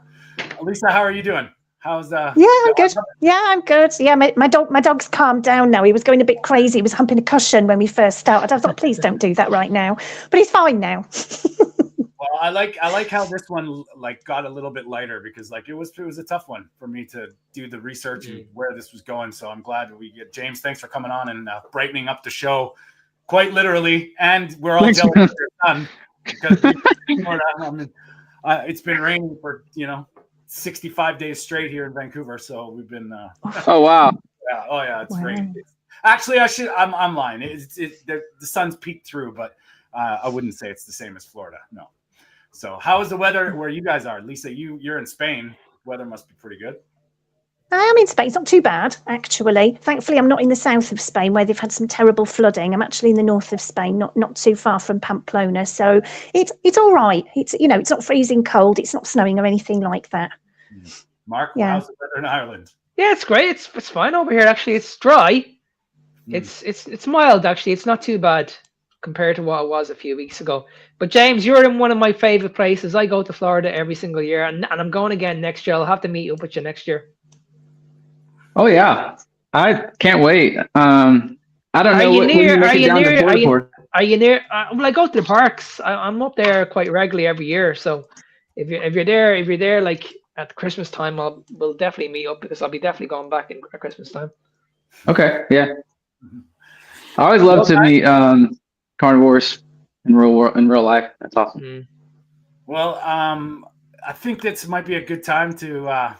Lisa, how are you doing? How's Yeah, I'm good. Yeah, I'm good. Yeah, my dog's calmed down now. He was going a bit crazy. He was humping a cushion when we first started. I thought, please don't do that right now. But he's fine now. Well, I like how this one got a little bit lighter because it was a tough one for me to do the research and where this was going. So I'm glad we get James. Thanks for coming on and brightening up the show, quite literally. And we're all jealous of your son because it's been raining for 65 days straight here in Vancouver. So we've been. Oh wow. Yeah. Oh yeah. It's raining. Actually, I'm lying. The sun's peeked through, but I wouldn't say it's the same as Florida. No. So how is the weather where you guys are? Lisa, you're in Spain. Weather must be pretty good. I am in Spain. It's not too bad, actually. Thankfully, I'm not in the south of Spain where they've had some terrible flooding. I'm actually in the north of Spain, not too far from Pamplona. So it's all right. It's it's not freezing cold. It's not snowing or anything like that. Mark, how's the weather in Ireland? Yeah, it's great. It's fine over here. Actually, it's dry. It's mild. Actually, it's not too bad compared to what it was a few weeks ago. But James, you're in one of my favorite places. I go to Florida every single year, and I'm going again next year. I'll have to meet up with you next year. Oh yeah, I can't wait. I don't know. Are you near? Well, I go to the parks. I'm up there quite regularly every year. So if you're there like at Christmas time, we'll definitely meet up because I'll be definitely going back at Christmas time. Okay, yeah. I always love to meet carnivores in real life. That's awesome. Well, I think this might be a good time to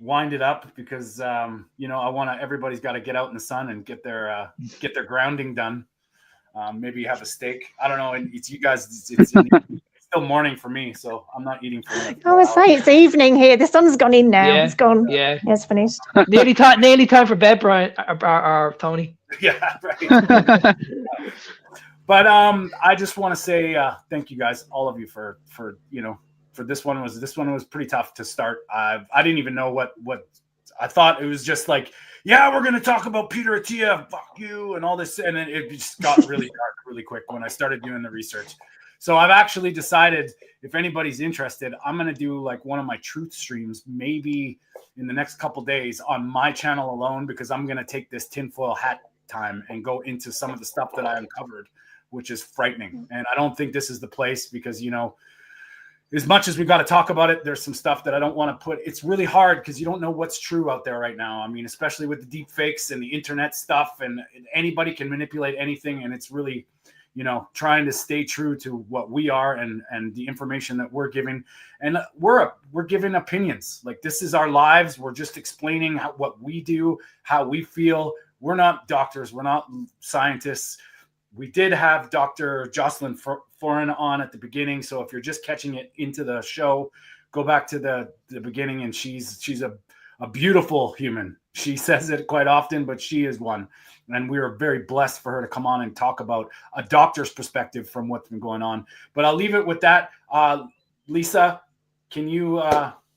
wind it up because I want to. Everybody's got to get out in the sun and get their grounding done. Maybe have a steak. I don't know. It's you guys. It's still morning for me, so I'm not eating for like. I was saying it's evening here. The sun's gone in now. It's gone. Yeah, it's finished. nearly time for bed, Brian or Tony. Yeah, right. But I just want to say thank you guys, all of you, for this one was pretty tough to start. I didn't even know what I thought. It was just like, yeah, we're gonna talk about Peter Attia, fuck you, and all this, and then it just got really dark really quick when I started doing the research. So I've actually decided, if anybody's interested, I'm gonna do like one of my truth streams maybe in the next couple days on my channel alone, because I'm gonna take this tinfoil hat time and go into some of the stuff that I uncovered, which is frightening. And I don't think this is the place because, as much as we've got to talk about it, there's some stuff that I don't want to put. It's really hard because you don't know what's true out there right now. I mean, especially with the deep fakes and the internet stuff, and anybody can manipulate anything. And it's really, trying to stay true to what we are and the information that we're giving. And we're giving opinions. Like, this is our lives. We're just explaining what we do, how we feel. We're not doctors. We're not scientists. We did have Dr. Jocelyn Foran on at the beginning. So if you're just catching it into the show, go back to the beginning. And she's a beautiful human. She says it quite often, but she is one. And we are very blessed for her to come on and talk about a doctor's perspective from what's been going on. But I'll leave it with that. Lisa, can you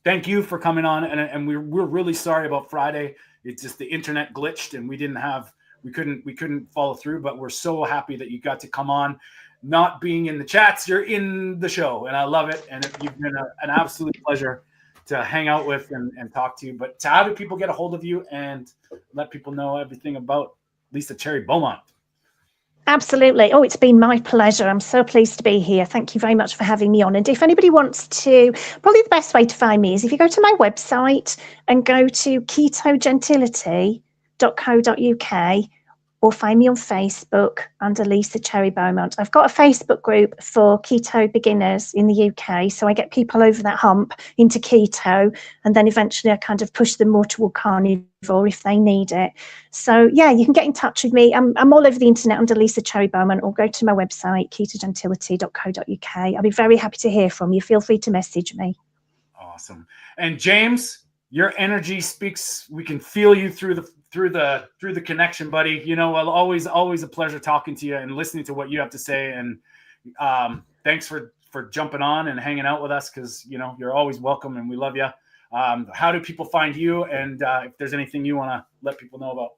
thank you for coming on? And we're really sorry about Friday. It's just the internet glitched and we couldn't follow through, but we're so happy that you got to come on. Not being in the chats, you're in the show, and I love it. And you've been an absolute pleasure to hang out with and talk to you. But how do people get a hold of you and let people know everything about Lisa Cherry Beaumont? Absolutely. Oh, it's been my pleasure. I'm so pleased to be here. Thank you very much for having me on. And if anybody wants to, probably the best way to find me is if you go to my website and go to ketogentility.co.uk, or find me on Facebook under Lisa Cherry Beaumont. I've got a Facebook group for keto beginners in the UK, so I get people over that hump into keto, and then eventually I kind of push them more toward carnivore if they need it. So yeah, you can get in touch with me. I'm all over the internet under Lisa Cherry Beaumont, or go to my website, ketogentility.co.uk. I'll be very happy to hear from you. Feel free to message me. Awesome. And James, your energy speaks. We can feel you through the connection, buddy. Always a pleasure talking to you and listening to what you have to say. And thanks for jumping on and hanging out with us, because you're always welcome and we love you. How do people find you, and if there's anything you want to let people know about?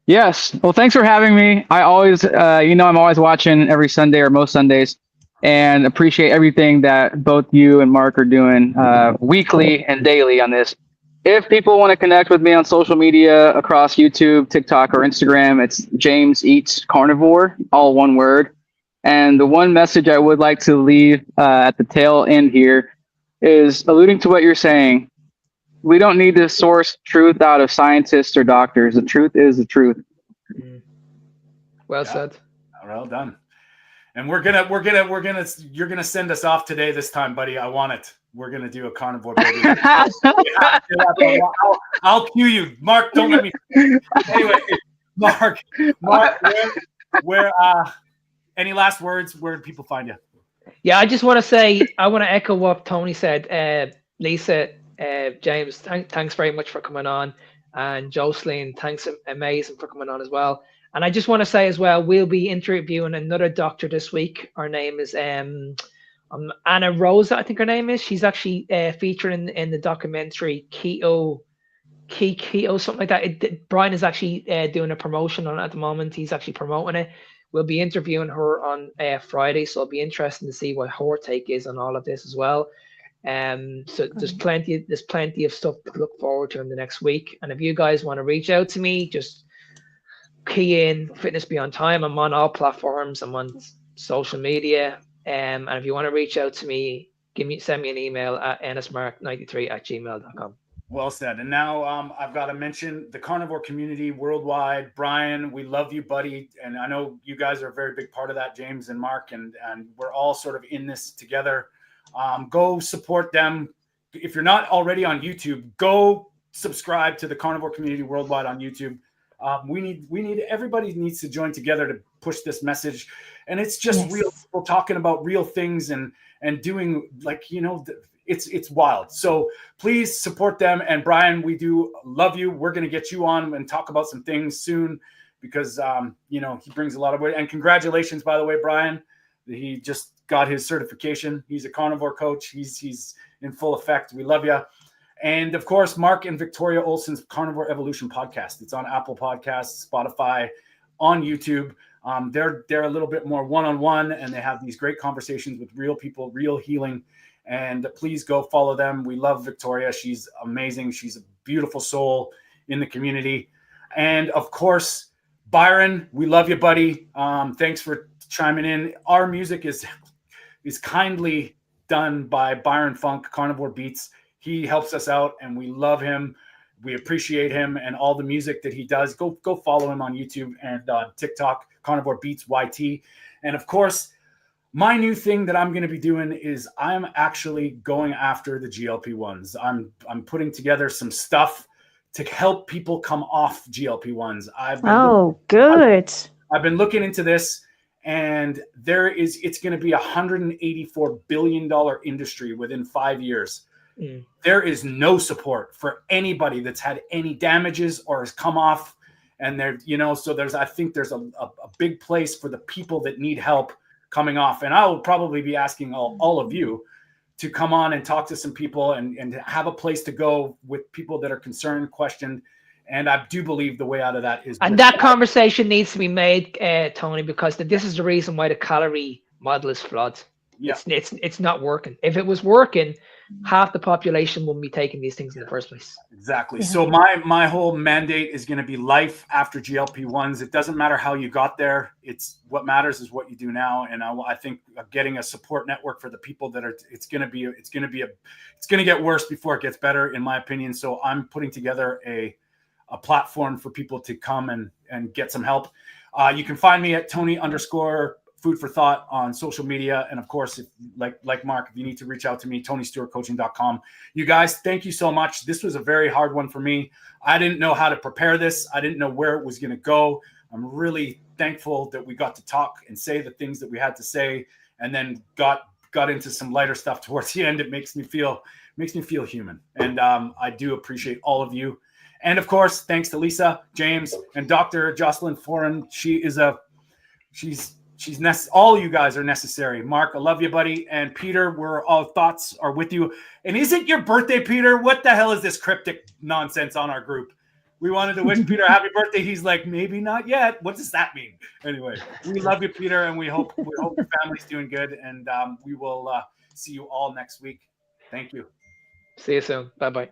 Yes. Well, thanks for having me. I always, I'm always watching every Sunday or most Sundays, and appreciate everything that both you and Mark are doing weekly and daily on this. If people want to connect with me on social media across YouTube, TikTok, or Instagram, it's James Eats Carnivore, all one word. And the one message I would like to leave at the tail end here is alluding to what you're saying. We don't need to source truth out of scientists or doctors. The truth is the truth. Well said. Well done. And you're gonna send us off today this time, buddy. I want it. We're gonna do a carnivore baby. I'll cue you, Mark. Don't let me. Anyway, Mark, where any last words? Where do people find you? Yeah, I just want to say, I want to echo what Tony said. Lisa, James, thanks very much for coming on, and Jocelyn, thanks amazing for coming on as well. And I just want to say as well, we'll be interviewing another doctor this week. Her name is Anna Rosa, I think her name is. She's actually featured in the documentary Keto, something like that. Brian is actually doing a promotion on it at the moment. He's actually promoting it. We'll be interviewing her on Friday, so it'll be interesting to see what her take is on all of this as well. So there's plenty of stuff to look forward to in the next week. And if you guys want to reach out to me, just key in Fitness Beyond Time. I'm on all platforms. I'm on social media. And if you want to reach out to me, send me an email at nsmark93@gmail.com. Well said. And now I've got to mention the carnivore community worldwide. Brian, we love you, buddy. And I know you guys are a very big part of that, James and Mark, and we're all sort of in this together. Go support them. If you're not already on YouTube, go subscribe to the carnivore community worldwide on YouTube. Everybody needs to join together to push this message. And it's just real people talking about real things and doing, like, it's wild. So please support them. And Brian, we do love you. We're going to get you on and talk about some things soon because, he brings a lot of weight. And congratulations, by the way, Brian. He just got his certification. He's a carnivore coach. He's in full effect. We love you. And of course, Mark and Victoria Olsen's Carnivore Evolution podcast. It's on Apple Podcasts, Spotify, on YouTube. They're a little bit more one-on-one, and they have these great conversations with real people, real healing. And please go follow them. We love Victoria. She's amazing. She's a beautiful soul in the community. And of course, Byron, we love you, buddy. Thanks for chiming in. Our music is kindly done by Byron Funk, Carnivore Beats. He helps us out, and we love him. We appreciate him and all the music that he does. Go follow him on YouTube and TikTok, Carnivore Beats YT. And of course, my new thing that I'm going to be doing is I'm actually going after the GLP-1s. I'm putting together some stuff to help people come off GLP-1s. I've been looking into this, and it's going to be $184 billion industry within 5 years. There is no support for anybody that's had any damages or has come off. And so I think there's a big place for the people that need help coming off. And I will probably be asking all of you to come on and talk to some people and have a place to go with people that are concerned, questioned. And I do believe the way out of that is. And that conversation needs to be made, Tony, because this is the reason why the calorie model is flawed. Yeah. It's not working. If it was working, half the population wouldn't be taking these things in the first place. Exactly. Yeah. So my whole mandate is going to be life after GLP-1s. It doesn't matter how you got there. It's what matters is what you do now. And I think getting a support network for the people that are, it's going to get worse before it gets better, in my opinion. So I'm putting together a platform for people to come and get some help. You can find me at Tony_Food for Thought on social media. And of course, if, like Mark, if you need to reach out to me, TonyStewartCoaching.com. You guys, thank you so much. This was a very hard one for me. I didn't know how to prepare this. I didn't know where it was going to go. I'm really thankful that we got to talk and say the things that we had to say, and then got into some lighter stuff towards the end. It makes me feel human. And I do appreciate all of you. And of course, thanks to Lisa, James, and Dr. Jocelyn Foran. All you guys are necessary. Mark, I love you, buddy. And Peter, all thoughts are with you. And is it your birthday, Peter? What the hell is this cryptic nonsense on our group? We wanted to wish Peter a happy birthday. He's like, maybe not yet. What does that mean? Anyway, we love you, Peter, and we hope your family's doing good. And we will see you all next week. Thank you. See you soon. Bye bye.